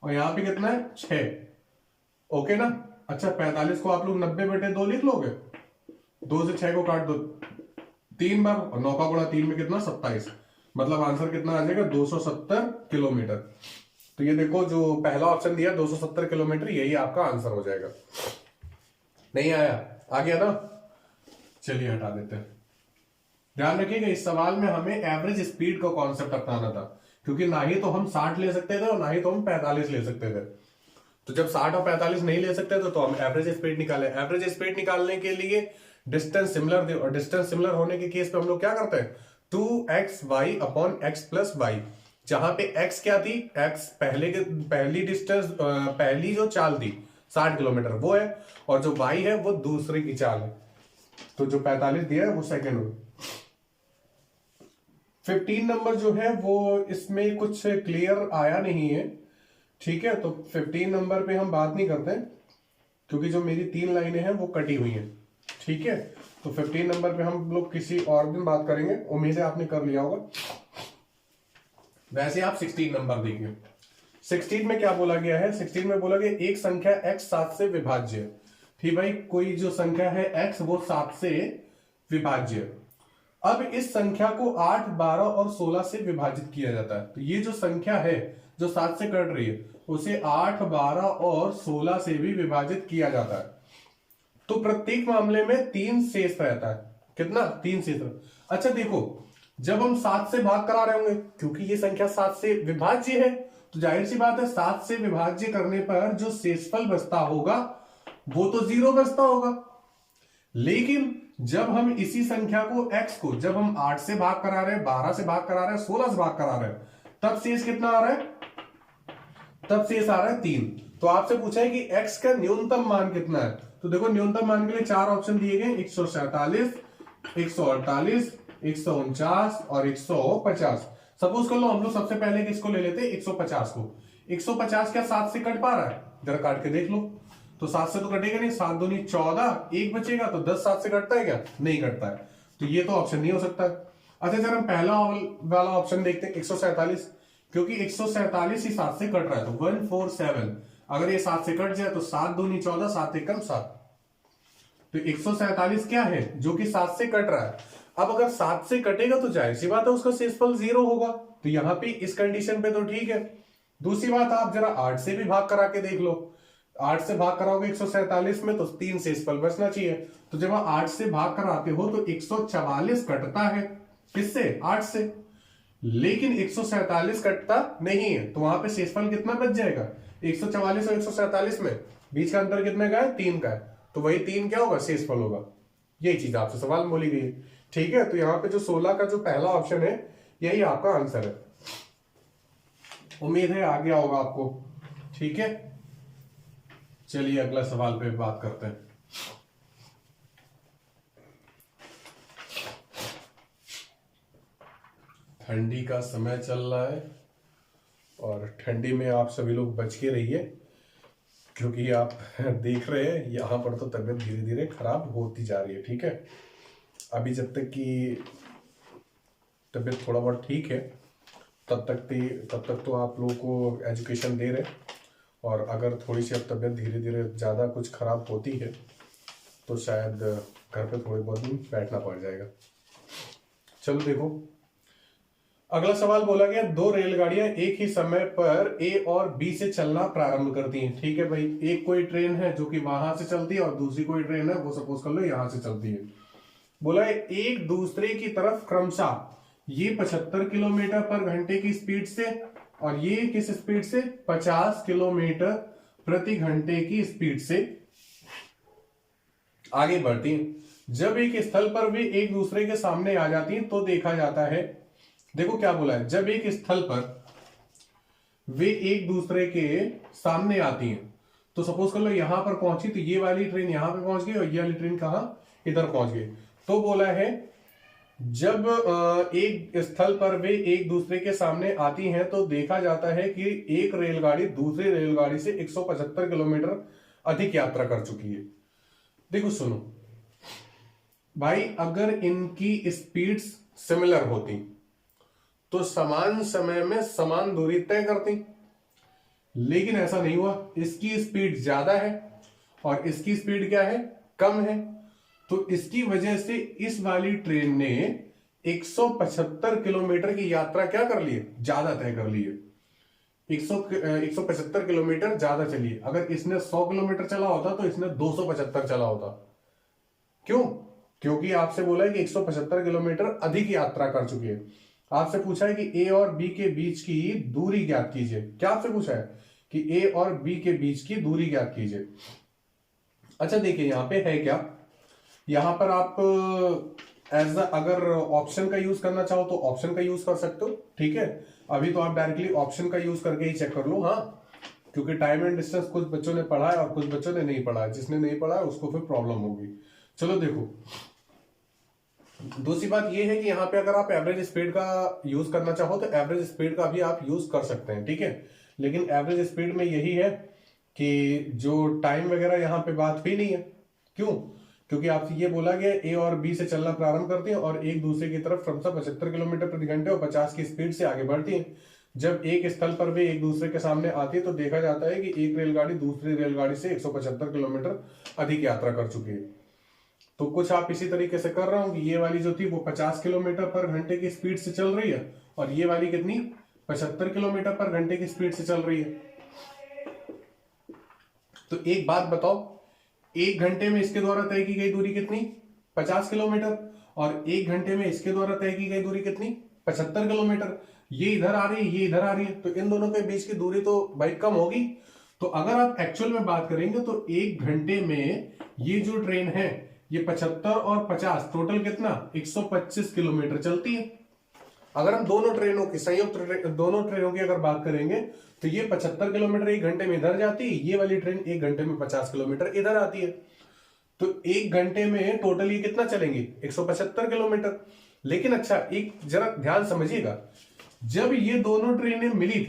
और यहां पे कितना है? 6। ओके ना? अच्छा, 45 को आप लोग 90/2 लिख लोगे, 2 से 6 को काट दो 3 बार, और 9 का गुणा 3 में कितना? 27। मतलब आंसर कितना आ जाएगा? 270 किलोमीटर। तो ये देखो जो पहला ऑप्शन दिया 270 किलोमीटर, यही आपका आंसर हो जाएगा। नहीं आया? आ गया ना? चलिए हटा देते हैं। ध्यान रखिएगा इस सवाल में हमें एवरेज स्पीड का कॉन्सेप्ट अपनाना था, क्योंकि ना ही तो हम 60 ले सकते थे और ना ही तो हम 45 ले सकते थे। तो जब 60 और 45 नहीं ले सकते तो हम एवरेज स्पीड निकाले। एवरेज स्पीड निकालने के लिए डिस्टेंस सिमिलर दे, और डिस्टेंस सिमिलर होने के केस पे हम लोग क्या करते हैं? 2xy upon x plus Y. जहां पे x क्या थी? x पहली डिस्टेंस, पहली जो चाल थी 60 किलोमीटर वो है, और जो y है वो दूसरी की चाल है। तो जो 45 दिया है वो सेकेंड हो। 15 नंबर जो है वो इसमें कुछ क्लियर आया नहीं है, ठीक है? तो 15 नंबर पे हम बात नहीं करते, क्योंकि जो मेरी 3 लाइनें हैं वो कटी हुई हैं, ठीक है? तो 15 नंबर पे हम लोग किसी और दिन बात करेंगे, उम्मीद है आपने कर लिया होगा। वैसे आप 16 नंबर देखिए। 16 में क्या बोला गया है? 16 में बोला गया एक संख्या x 7 से विभाज्य है, थी भाई कोई जो संख्या है x वो 7 से विभाज्य। अब इस संख्या को 8, 12 और 16 से विभाजित किया जाता है। तो ये जो संख्या है जो 7 से कट रही है उसे 8, 12 और 16 से भी विभाजित किया जाता है। तो प्रत्येक मामले में 3 शेष रहता है। कितना? 3 शेष। अच्छा देखो, जब हम 7 से भाग करा रहे होंगे, क्योंकि ये संख्या 7 से विभाज्य है, तो जाहिर सी बात है 7 से विभाज्य करने पर जो शेषफल बचता होगा वो तो 0 बचता होगा। लेकिन जब हम इसी संख्या को x को जब हम 8 से भाग करा रहे हैं, 12 से भाग करा रहे हैं, 16 से भाग करा रहे हैं, तब शेष कितना आ रहा है? तब शेष आ रहा है 3। तो आपसे पूछा है कि x का न्यूनतम मान कितना है। तो देखो न्यूनतम मान के लिए 4 ऑप्शन दिए गए, 147, 148, 149 और 150। सपोज कर लो हम लोग सबसे पहले किसको ले लेते हैं? 150 को। 150 क्या 7 से कट पा रहा है? जरा काट के देख लो। तो 7 से तो कटेगा नहीं, 7 दूनी 14, 1 बचेगा। तो 10 7 से कटता है क्या? नहीं कटता है। तो ये तो ऑप्शन नहीं हो सकता। अच्छा जरा हम पहला वाला ऑप्शन देखते हैं, 147, क्योंकि 147 ही 7 से कट रहा है। तो 147 अगर ये 7 से कट जाए तो 7 दूनी 14, 7 एकम 7। तो 147 क्या है? जो कि 7 से कट रहा है। अब अगर 7 से कटेगा तो जाहिर सी बात है उसका शेषफल 0 होगा। तो यहां पे इस कंडीशन पे तो ठीक है। दूसरी बात, आप जरा 8 से भी भाग करा के देख लो। 8 से भाग कराओगे 147 में तो 3 शेषफल बचना चाहिए। तो जब आप 8 से भाग कराते हो तो 144 कटता है। किससे? 8 से। लेकिन 147 कटता नहीं है, तो वहां पे शेषफल कितना बच जाएगा? 144 और 147 में बीच का अंतर कितने का है? 3 का है। तो वही 3 क्या होगा? शेषफल होगा। यही चीज आपसे सवाल बोली गई है। ठीक है, तो यहाँ पे जो 16 का जो पहला ऑप्शन है यही आपका आंसर है। उम्मीद है आ गया होगा आपको। ठीक है, चलिए अगला सवाल पे बात करते हैं। ठंडी का समय चल रहा है और ठंडी में आप सभी लोग बच के रहिए, क्योंकि आप देख रहे हैं यहाँ पर तो तबीयत धीरे धीरे खराब होती जा रही है। ठीक है, अभी जब तक कि तबीयत थोड़ा बहुत ठीक है तब तक तो आप लोगों को एजुकेशन दे रहे, और अगर थोड़ी सी अब तबीयत धीरे धीरे ज़्यादा कुछ खराब होती है तो शायद घर पे थोड़े बहुत दिन बैठना पड़ जाएगा। चलो देखो, अगला सवाल बोला गया, 2 रेलगाड़ियां एक ही समय पर ए और बी से चलना प्रारंभ करती हैं। ठीक है भाई, एक कोई ट्रेन है जो कि वहां से चलती है और दूसरी कोई ट्रेन है वो सपोज कर लो यहां से चलती है। बोला है एक दूसरे की तरफ क्रमशः ये 75 किलोमीटर पर घंटे की स्पीड से और ये किस स्पीड से? 50 किलोमीटर प्रति घंटे की स्पीड से आगे बढ़ती हैं। जब एक स्थल पर वे एक दूसरे के सामने आ जाती हैं तो देखा जाता है, देखो क्या बोला है, जब एक स्थल पर वे एक दूसरे के सामने आती हैं, तो सपोज कर लो यहां पर पहुंची तो ये वाली ट्रेन यहां पे पहुंच गई और ये वाली ट्रेन कहां? इधर पहुंच गई। तो बोला है जब एक स्थल पर वे एक दूसरे के सामने आती हैं तो देखा जाता है कि एक रेलगाड़ी दूसरी रेलगाड़ी से 175 किलोमीटर अधिक यात्रा कर चुकी है। देखो सुनो भाई, अगर इनकी स्पीड्स सिमिलर होती तो समान समय में समान दूरी तय करती, लेकिन ऐसा नहीं हुआ। इसकी स्पीड ज्यादा है और इसकी स्पीड क्या है? कम है। तो इसकी वजह से इस वाली ट्रेन ने 175 किलोमीटर की यात्रा क्या कर ली है? ज्यादा तय कर ली है। 175 किलोमीटर ज्यादा चली है। अगर इसने 100 किलोमीटर चला होता तो इसने 275 चला होता। क्यों? क्योंकि आपसे बोला है कि 175 किलोमीटर अधिक यात्रा कर चुकी है। आपसे पूछा है कि ए और बी के बीच की दूरी ज्ञात कीजिए। क्या आपसे पूछा है? कि ए और बी के बीच की दूरी ज्ञात कीजिए। अच्छा देखिए यहां पे है क्या, यहां पर आप अगर ऑप्शन का यूज करना चाहो तो ऑप्शन का यूज कर सकते हो। ठीक है, अभी तो आप डायरेक्टली ऑप्शन का यूज करके ही चेक कर लो। हाँ, क्योंकि टाइम एंड डिस्टेंस कुछ बच्चों ने पढ़ा है और कुछ बच्चों ने नहीं पढ़ा है। जिसने नहीं पढ़ा है उसको फिर प्रॉब्लम होगी। चलो देखो, दूसरी बात यह है कि यहाँ पे अगर आप एवरेज स्पीड का यूज करना चाहो तो एवरेज स्पीड का भी आप यूज कर सकते हैं। ठीक है, लेकिन एवरेज स्पीड में यही है कि जो टाइम वगैरह यहाँ पे बात हुई नहीं है। क्यों? क्योंकि आपसे ये बोला गया ए और बी से चलना प्रारंभ करती हैं और एक दूसरे की तरफ क्रमशः 75 किलोमीटर प्रति घंटे और 50 की स्पीड से आगे बढ़ती हैं। जब एक स्थल पर वे एक दूसरे के सामने आती है तो देखा जाता है कि एक रेलगाड़ी दूसरी रेलगाड़ी से 175 किलोमीटर अधिक यात्रा कर चुकी है। तो कुछ आप इसी तरीके से कर रहा हूं कि ये वाली जो थी वो 50 किलोमीटर पर घंटे की स्पीड से चल रही है और ये वाली कितनी 75 किलोमीटर पर घंटे की स्पीड से चल रही है। तो एक बात बताओ, एक घंटे में इसके द्वारा तय की गई दूरी कितनी 50 किलोमीटर और एक घंटे में इसके द्वारा तय की गई दूरी कितनी 75 किलोमीटर। ये इधर आ रही है, ये इधर आ रही है, तो इन दोनों के बीच की दूरी तो भाई कम होगी। तो अगर आप एक्चुअल में बात करेंगे तो एक घंटे में ये जो ट्रेन है ये 75 और 50 टोटल कितना 125 किलोमीटर चलती है। अगर हम दोनों ट्रेनों की संयुक्त दोनों ट्रेनों की अगर बात करेंगे तो ये 75 किलोमीटर एक घंटे में इधर जाती है, ये वाली ट्रेन एक घंटे में 50 किलोमीटर इधर आती है। तो एक घंटे में टोटल ये कितना चलेंगे 175 किलोमीटर। लेकिन अच्छा एक जरा ध्यान समझिएगा, जब ये दोनों ट्रेनें मिली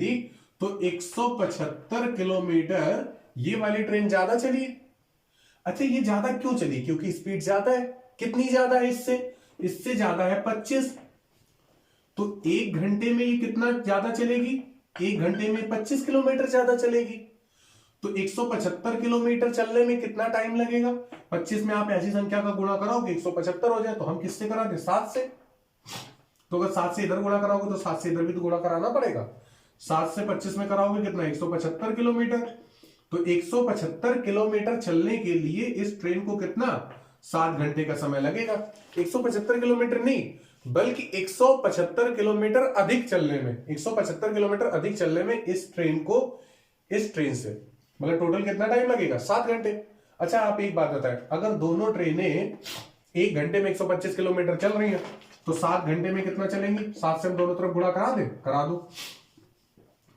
थी तो 175 किलोमीटर ये वाली ट्रेन ज्यादा चली। अच्छा ये ज्यादा क्यों चली, क्योंकि स्पीड ज्यादा है। कितनी ज्यादा है इससे ज्यादा है 25। तो एक घंटे में ये कितना ज्यादा चलेगी, एक घंटे में 25 किलोमीटर ज्यादा चलेगी। तो 175 किलोमीटर चलने में कितना टाइम लगेगा, 25 में आप ऐसी संख्या का गुणा कराओगे 175 हो जाए। तो हम किससे कराते 7 से। तो अगर 7 से इधर गुणा कराओगे तो 7 से इधर भी तो गुणा कराना पड़ेगा। 7 से 25 में कराओगे कितना 175 किलोमीटर। तो 175 किलोमीटर चलने के लिए इस ट्रेन को कितना 7 घंटे का समय लगेगा। 175 किलोमीटर नहीं बल्कि 175 किलोमीटर अधिक चलने में, 175 किलोमीटर अधिक चलने में इस ट्रेन से मतलब टोटल कितना टाइम लगेगा 7 घंटे। अच्छा आप एक बात बताएं, अगर दोनों ट्रेनें एक घंटे में 125 किलोमीटर चल रही हैं तो 7 घंटे में कितना चलेंगी। 7 से हम दोनों तरफ गुणा करा दो।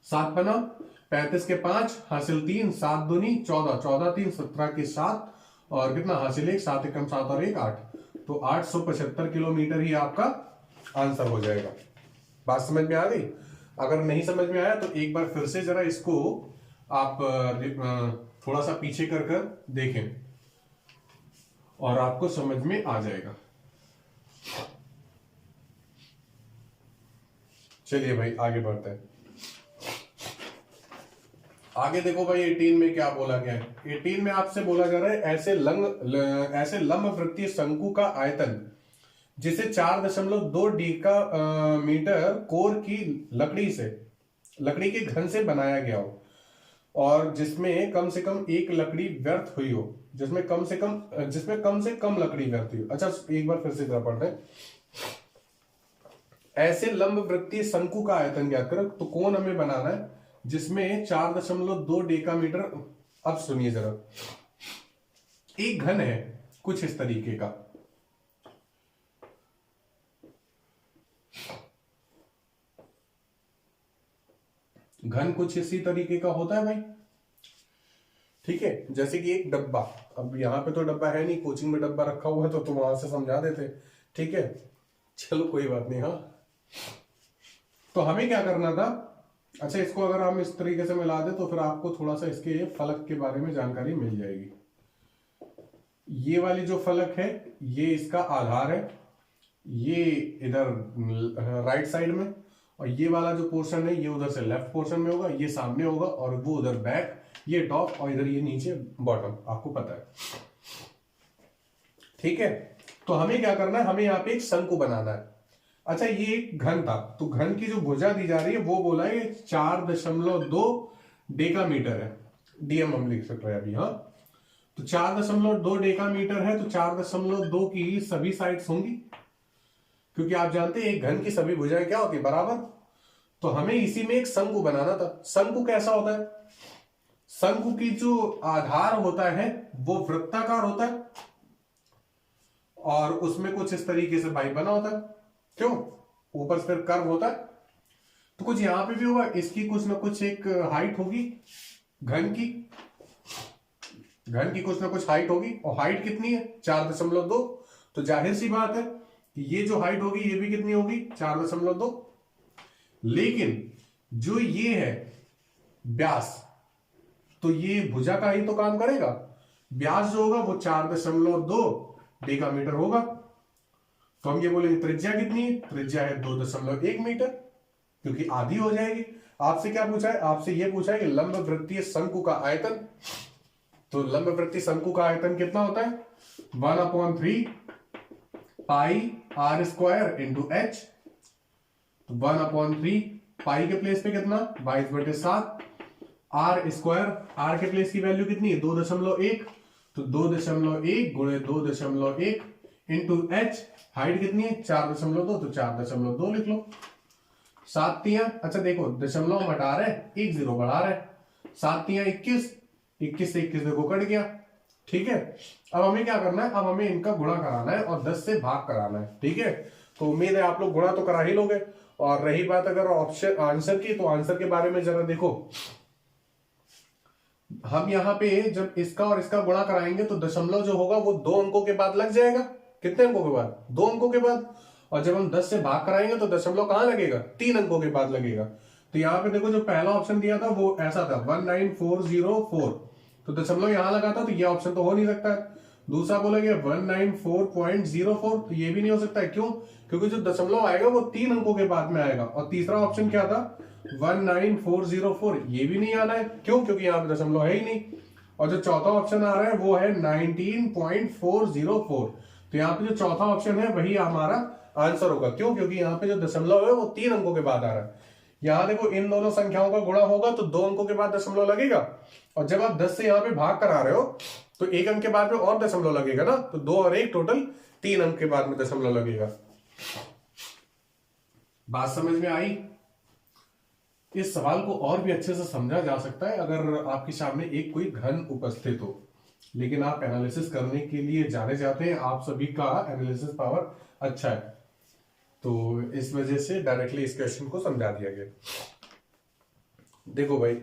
7 बना 35 के 5 हासिल 3, 7 दूनी 14, 14 3 17 के 7 और कितना हासिल 1, 7 एकम 7 और 1 8। तो 875 किलोमीटर ही आपका आंसर हो जाएगा। बात समझ में आ गई। अगर नहीं समझ में आया तो एक बार फिर से जरा इसको आप थोड़ा सा पीछे कर देखें और आपको समझ में आ जाएगा। चलिए भाई आगे बढ़ते हैं। आगे देखो भाई 18 में क्या बोला गया है। 18 में आपसे बोला जा रहा है ऐसे लंब वृत्तीय शंकु का आयतन जिसे 4.2 डेका मीटर कोर की लकड़ी के घन से बनाया गया हो और जिसमें कम से कम एक लकड़ी व्यर्थ हुई हो, जिसमें कम से कम लकड़ी व्यर्थ हुई हो। अच्छा एक बार फिर से जरा पढ़ते हैं। ऐसे लंब वृत्तीय शंकु का आयतन ज्ञात करो। तो कोण हमें बनाना है जिसमें 4.2 डेकामीटर। अब सुनिए जरा, एक घन है कुछ इस तरीके का, घन कुछ इसी तरीके का होता है भाई, ठीक है। जैसे कि एक डब्बा, अब यहां पे तो डब्बा है नहीं, कोचिंग में डब्बा रखा हुआ है तो तुम वहां से समझा देते, ठीक है। चलो कोई बात नहीं। हाँ तो हमें क्या करना था, अच्छा इसको अगर हम इस तरीके से मिला दें तो फिर आपको थोड़ा सा इसके फलक के बारे में जानकारी मिल जाएगी। ये वाली जो फलक है ये इसका आधार है, ये इधर राइट साइड में, और ये वाला जो पोर्शन है ये उधर से लेफ्ट पोर्शन में होगा, ये सामने होगा और वो उधर बैक, ये टॉप और इधर ये नीचे बॉटम, आपको पता है, ठीक है। तो हमें क्या करना है, हमें यहाँ पे एक शंकु बनाना है। अच्छा ये एक घन था, तो घन की जो भुजा दी जा रही है वो बोला है 4.2 डेकामीटर है, डीएम हम लिख सकते हैं अभी। हाँ तो 4.2 डेकामीटर है, तो 4.2 की सभी साइड्स होंगी, क्योंकि आप जानते हैं एक घन की सभी भुजाएं क्या होती है बराबर। तो हमें इसी में एक शंकु बनाना था। शंकु कैसा होता है, शंकु की जो आधार होता है वो वृत्ताकार होता है और उसमें कुछ इस तरीके से भाई बना होता है, क्यों, ऊपर से फिर कर्व होता है। तो कुछ यहां पे भी होगा, इसकी कुछ ना कुछ एक हाइट होगी, घन की कुछ ना कुछ हाइट होगी, और हाइट कितनी है 4.2। तो जाहिर सी बात है कि ये जो हाइट होगी ये भी कितनी होगी 4.2। लेकिन जो ये है व्यास, तो ये भुजा का ही तो काम करेगा, व्यास जो होगा वो 4.2 डेकामीटर होगा। तो हम ये बोलेंगे त्रिज्या कितनी है, त्रिज्या है 2.1 मीटर, क्योंकि आधी हो जाएगी। आपसे क्या पूछा है, आपसे ये पूछा है कि लंब वृत्तीय शंकु का आयतन। तो लंब वृत्तीय शंकु का आयतन कितना होता है, 1/3 पाई आर स्क्वायर इंटू एच। तो 1/3 पाई के प्लेस पे कितना 22/7, आर स्क्वायर, आर के प्लेस की वैल्यू कितनी है 2.1, तो 2.1 गुणे 2.1 इंटू एच, हाइट कितनी है 4.2, तो 4.2 लिख लो। 7 तियां, अच्छा देखो दशमलव हटा रहे, एक जीरो बढ़ा रहे, 7 तियां 21, 21 से 21 देखो कट गया। ठीक है, अब हमें क्या करना है, अब हमें इनका गुणा कराना है और 10 से भाग कराना है। ठीक है, तो उम्मीद है आप लोग गुणा तो करा ही लोगे। और रही बात अगर ऑप्शन आंसर की, तो आंसर के बारे में जरा देखो। हम यहाँ पे जब इसका और इसका गुणा कराएंगे तो दशमलव जो होगा वो 2 अंकों के बाद लग जाएगा। कितने अंकों के बाद, 2 अंकों के बाद। और जब हम 10 से भाग कराएंगे तो दशमलव कहां लगेगा, 3 अंकों के बाद लगेगा। तो यहाँ पे देखो जो पहला ऑप्शन दिया था वो ऐसा था 19404, तो दशमलव यहां लगा था, तो ये ऑप्शन तो हो नहीं सकता है। दूसरा बोला गया 194.04, तो ये भी नहीं हो सकता है। क्यों, क्योंकि जो दशमलव आएगा वो 3 अंकों के बाद में आएगा। और तीसरा ऑप्शन क्या था 19404, ये भी नहीं आना है। क्यों, क्योंकि यहाँ पे दशमलव है ही नहीं। और जो चौथा ऑप्शन आ रहा है वो है 19.404, तो यहाँ पे जो चौथा ऑप्शन है वही हमारा आंसर होगा। क्यों, क्योंकि यहाँ पे जो दशमलव है वो 3 अंकों के बाद आ रहा है। यहां देखो इन दोनों संख्याओं का गुणा होगा तो 2 अंकों के बाद दशमलव लगेगा, और जब आप 10 से यहाँ पे भाग करा रहे हो तो 1 अंक के बाद में और दशमलव लगेगा ना, तो 2 और 1 टोटल 3 अंक के बाद में दशमलव लगेगा। बात समझ में आई। इस सवाल को और भी अच्छे से समझा जा सकता है अगर आपके सामने एक कोई घन उपस्थित हो, लेकिन आप एनालिसिस करने के लिए जाने जाते हैं, आप सभी का एनालिसिस पावर अच्छा है, तो इस वजह से डायरेक्टली इस क्वेश्चन को समझा दिया गया। देखो भाई,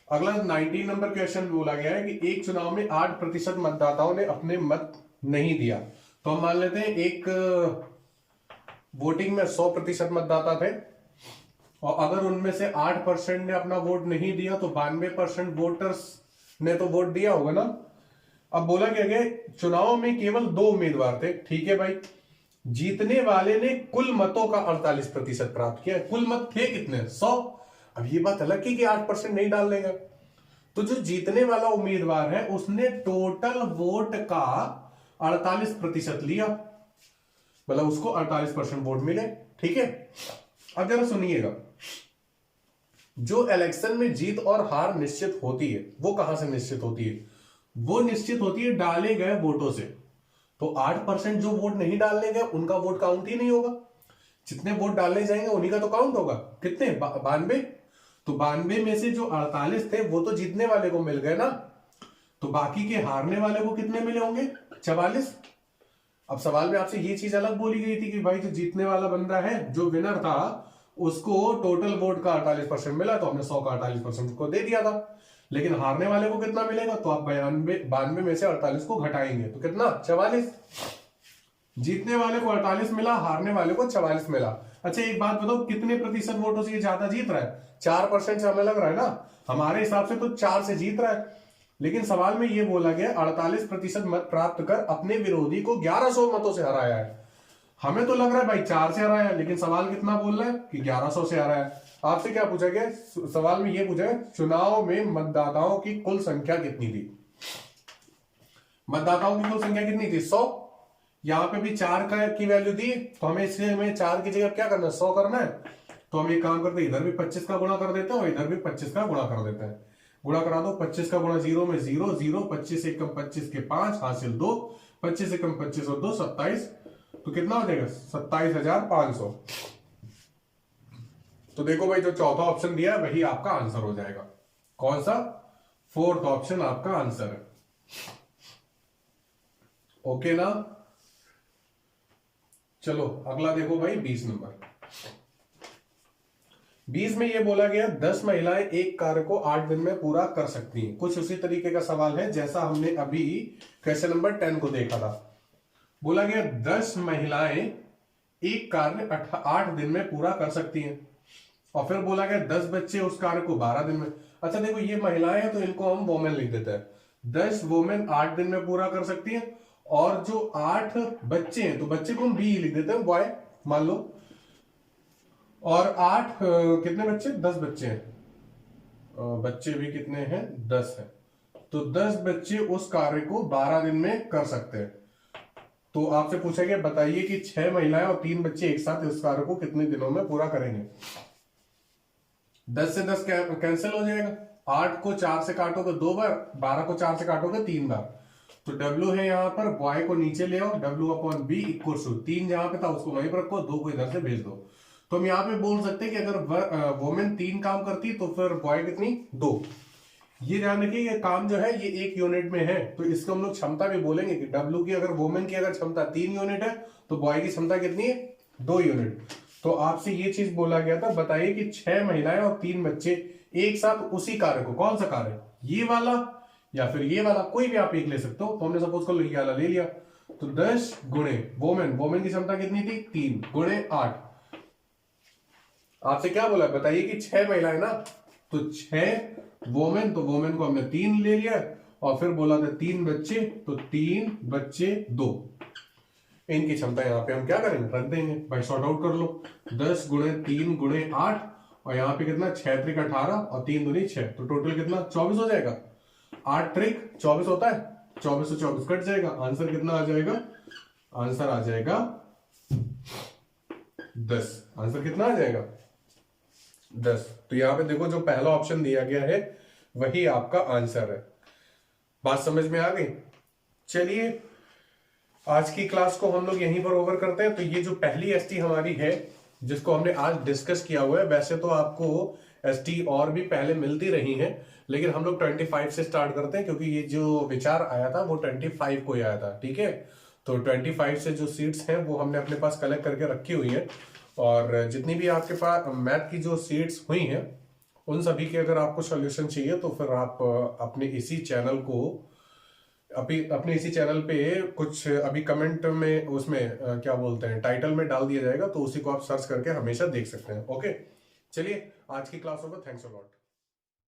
अगला 19 नंबर क्वेश्चन बोला गया है कि एक चुनाव में 8% मतदाताओं ने अपने मत नहीं दिया। तो हम मान लेते हैं एक वोटिंग में 100% मतदाता थे, और अगर उनमें से 8% ने अपना वोट नहीं दिया तो 92% वोटर्स ने तो वोट दिया होगा ना। अब बोला क्या गया, चुनाव में केवल 2 उम्मीदवार थे। ठीक है भाई, जीतने वाले ने कुल मतों का 48% प्राप्त किया। कुल मत थे कितने, 100। अब ये बात अलग है कि 8% नहीं डाल देगा, तो जो जीतने वाला उम्मीदवार है उसने टोटल वोट का 48% लिया, मतलब उसको 48% वोट मिले। ठीक है, अब जरा सुनिएगा, जो इलेक्शन में जीत और हार निश्चित होती है वो कहां से निश्चित होती है, वो निश्चित होती है डाले गए वोटों से। तो 8% जो वोट नहीं डालने गए उनका वोट काउंट ही नहीं होगा, जितने वोट डालने जाएंगे उन्हीं का तो काउंट होगा। कितने, 92, तो 92 में से जो 48 थे वो तो जीतने वाले को मिल गए ना, तो बाकी के हारने वाले को कितने मिले होंगे, 44। अब सवाल में आपसे ये चीज अलग बोली गई थी कि भाई जो जीतने वाला बंदा है, जो विनर था, उसको टोटल वोट का 48% मिला, तो हमने 100 का 48% को दे दिया था। लेकिन हारने वाले को कितना मिलेगा, तो आप 92 में से 48 को घटाएंगे तो कितना, 44। जीतने वाले को 48 मिला, हारने वाले को 44 मिला। अच्छा एक बात बताओ, कितने प्रतिशत वोटों से ये ज्यादा जीत रहा है, 4% से हमें लग रहा है ना, हमारे हिसाब से तो 4 से जीत रहा है। लेकिन सवाल में ये बोला गया 48% मत प्राप्त कर अपने विरोधी को 1100 मतों से हराया है। हमें तो लग रहा है भाई 4 से हराया है, लेकिन सवाल कितना बोल रहा है कि 1100 से हराया है। आपसे क्या पूछा गया, सवाल में ये पूछा है चुनाव में मतदाताओं की कुल संख्या कितनी थी। मतदाताओं की कुल संख्या कितनी थी, 100। यहां पे भी 4 की वैल्यू दी, तो हमें इससे हमें 4 की जगह क्या करना है, 100 करना है। तो हम एक काम करते हैं, इधर भी 25 का गुणा कर देते हैं और इधर भी 25 का गुणा कर देते हैं। गुणा करा दो, 25 का गुणा 0 में 0, 0, 25 से कम 25 के 5 हासिल 2, 25 से कम 25 और 2 27, तो कितना हो जाएगा 27,500। तो देखो भाई जो चौथा ऑप्शन दिया है वही आपका आंसर हो जाएगा। कौन सा, 4th ऑप्शन आपका आंसर है। ओके ना, चलो अगला देखो भाई 20 नंबर। 20 में ये बोला गया 10 महिलाएं एक कार्य को 8 दिन में पूरा कर सकती हैं। कुछ उसी तरीके का सवाल है जैसा हमने अभी क्वेश्चन नंबर 10 को देखा था। बोला गया 10 महिलाएं एक कार्य 8 दिन में पूरा कर सकती हैं, और फिर बोला गया 10 बच्चे उस कार्य को 12 दिन में। अच्छा देखो ये महिलाएं हैं तो इनको हम वोमेन लिख देते हैं। 10 वोमेन 8 दिन में पूरा कर सकती हैं, और जो 8 बच्चे हैं, तो बच्चे को हम बी लिख देते हैं, बॉय मान लो। और 8 कितने बच्चे, 10 बच्चे हैं, बच्चे भी कितने हैं, 10 हैं। तो 10 बच्चे उस कार्य को 12 दिन में कर सकते हैं। तो आपसे पूछा गया बताइए कि 6 महिलाएं और 3 बच्चे एक साथ इस कार्य को कितने दिनों में पूरा करेंगे। 10 से 10 कैंसिल हो जाएगा, 8 को 4 से काटोगे 2 बार, 12 को 4 से काटोगे 3 बार। तो W है यहाँ पर, बॉय को नीचे ले आओ, W/B इक्वल टू 3 जहां पे था उसको वहीं पर रखो, 2 को इधर से भेज दो। तो हम यहाँ पे बोल सकते हैं कि अगर वोमेन 3 काम करती तो फिर बॉय कितनी, 2। ये ध्यान रखिए ये काम जो है ये 1 यूनिट में है, तो इसको हम लोग क्षमता भी बोलेंगे कि W की अगर वोमेन की अगर क्षमता 3 यूनिट है तो बॉय की क्षमता कितनी है, 2 यूनिट। तो आपसे ये चीज बोला गया था, बताइए कि 6 महिलाएं और 3 बच्चे एक साथ उसी कार्य को, कौन सा कार्य, ये वाला या फिर ये वाला, कोई भी आप एक ले सकते हो। तो हमने सपोज कर ये वाला ले लिया, तो 10 गुणे वोमेन की क्षमता कितनी थी, 3 गुणे 8। आपसे क्या बोला, बताइए कि 6 महिलाएं ना, तो 6 वोमेन, तो वोमेन को हमने 3 ले लिया, और फिर बोला था 3 बच्चे, तो 3 बच्चे 2। इनकी क्षमता यहाँ पे हम क्या करेंगे, रख देंगे भाई, शॉर्ट आउट कर लो। 10 गुणे 3 गुणे 8, और यहाँ पे कितना, 6 त्रिक 18 और 3 दूनी 6, तो टोटल कितना 24 हो जाएगा। 8 त्रिक 24 होता है, 24 से 24 कट जाएगा, आंसर कितना आ जाएगा, आंसर आ जाएगा 10। आंसर कितना आ जाएगा, 10। तो यहां पे देखो जो पहला ऑप्शन दिया गया है वही आपका आंसर है। बात समझ में आ गई। चलिए आज की क्लास को हम लोग यहीं पर ओवर करते हैं। तो ये जो पहली एसटी हमारी है जिसको हमने आज डिस्कस किया हुआ है, वैसे तो आपको एसटी और भी पहले मिलती रही हैं, लेकिन हम लोग 25 से स्टार्ट करते हैं क्योंकि ये जो विचार आया था वो 25 को ही आया था, ठीक है। तो 25 से जो सीट्स हैं वो हमने अपने पास कलेक्ट करके रखी हुई है, और जितनी भी आपके पास मैथ की जो सीट्स हुई हैं उन सभी के अगर आपको सॉल्यूशन चाहिए तो फिर आप अपने इसी चैनल को अपने इसी चैनल पे कुछ अभी कमेंट में उसमें क्या बोलते हैं टाइटल में डाल दिया जाएगा, तो उसी को आप सर्च करके हमेशा देख सकते हैं। ओके, चलिए आज की क्लास होगा, थैंक्स अ लॉट।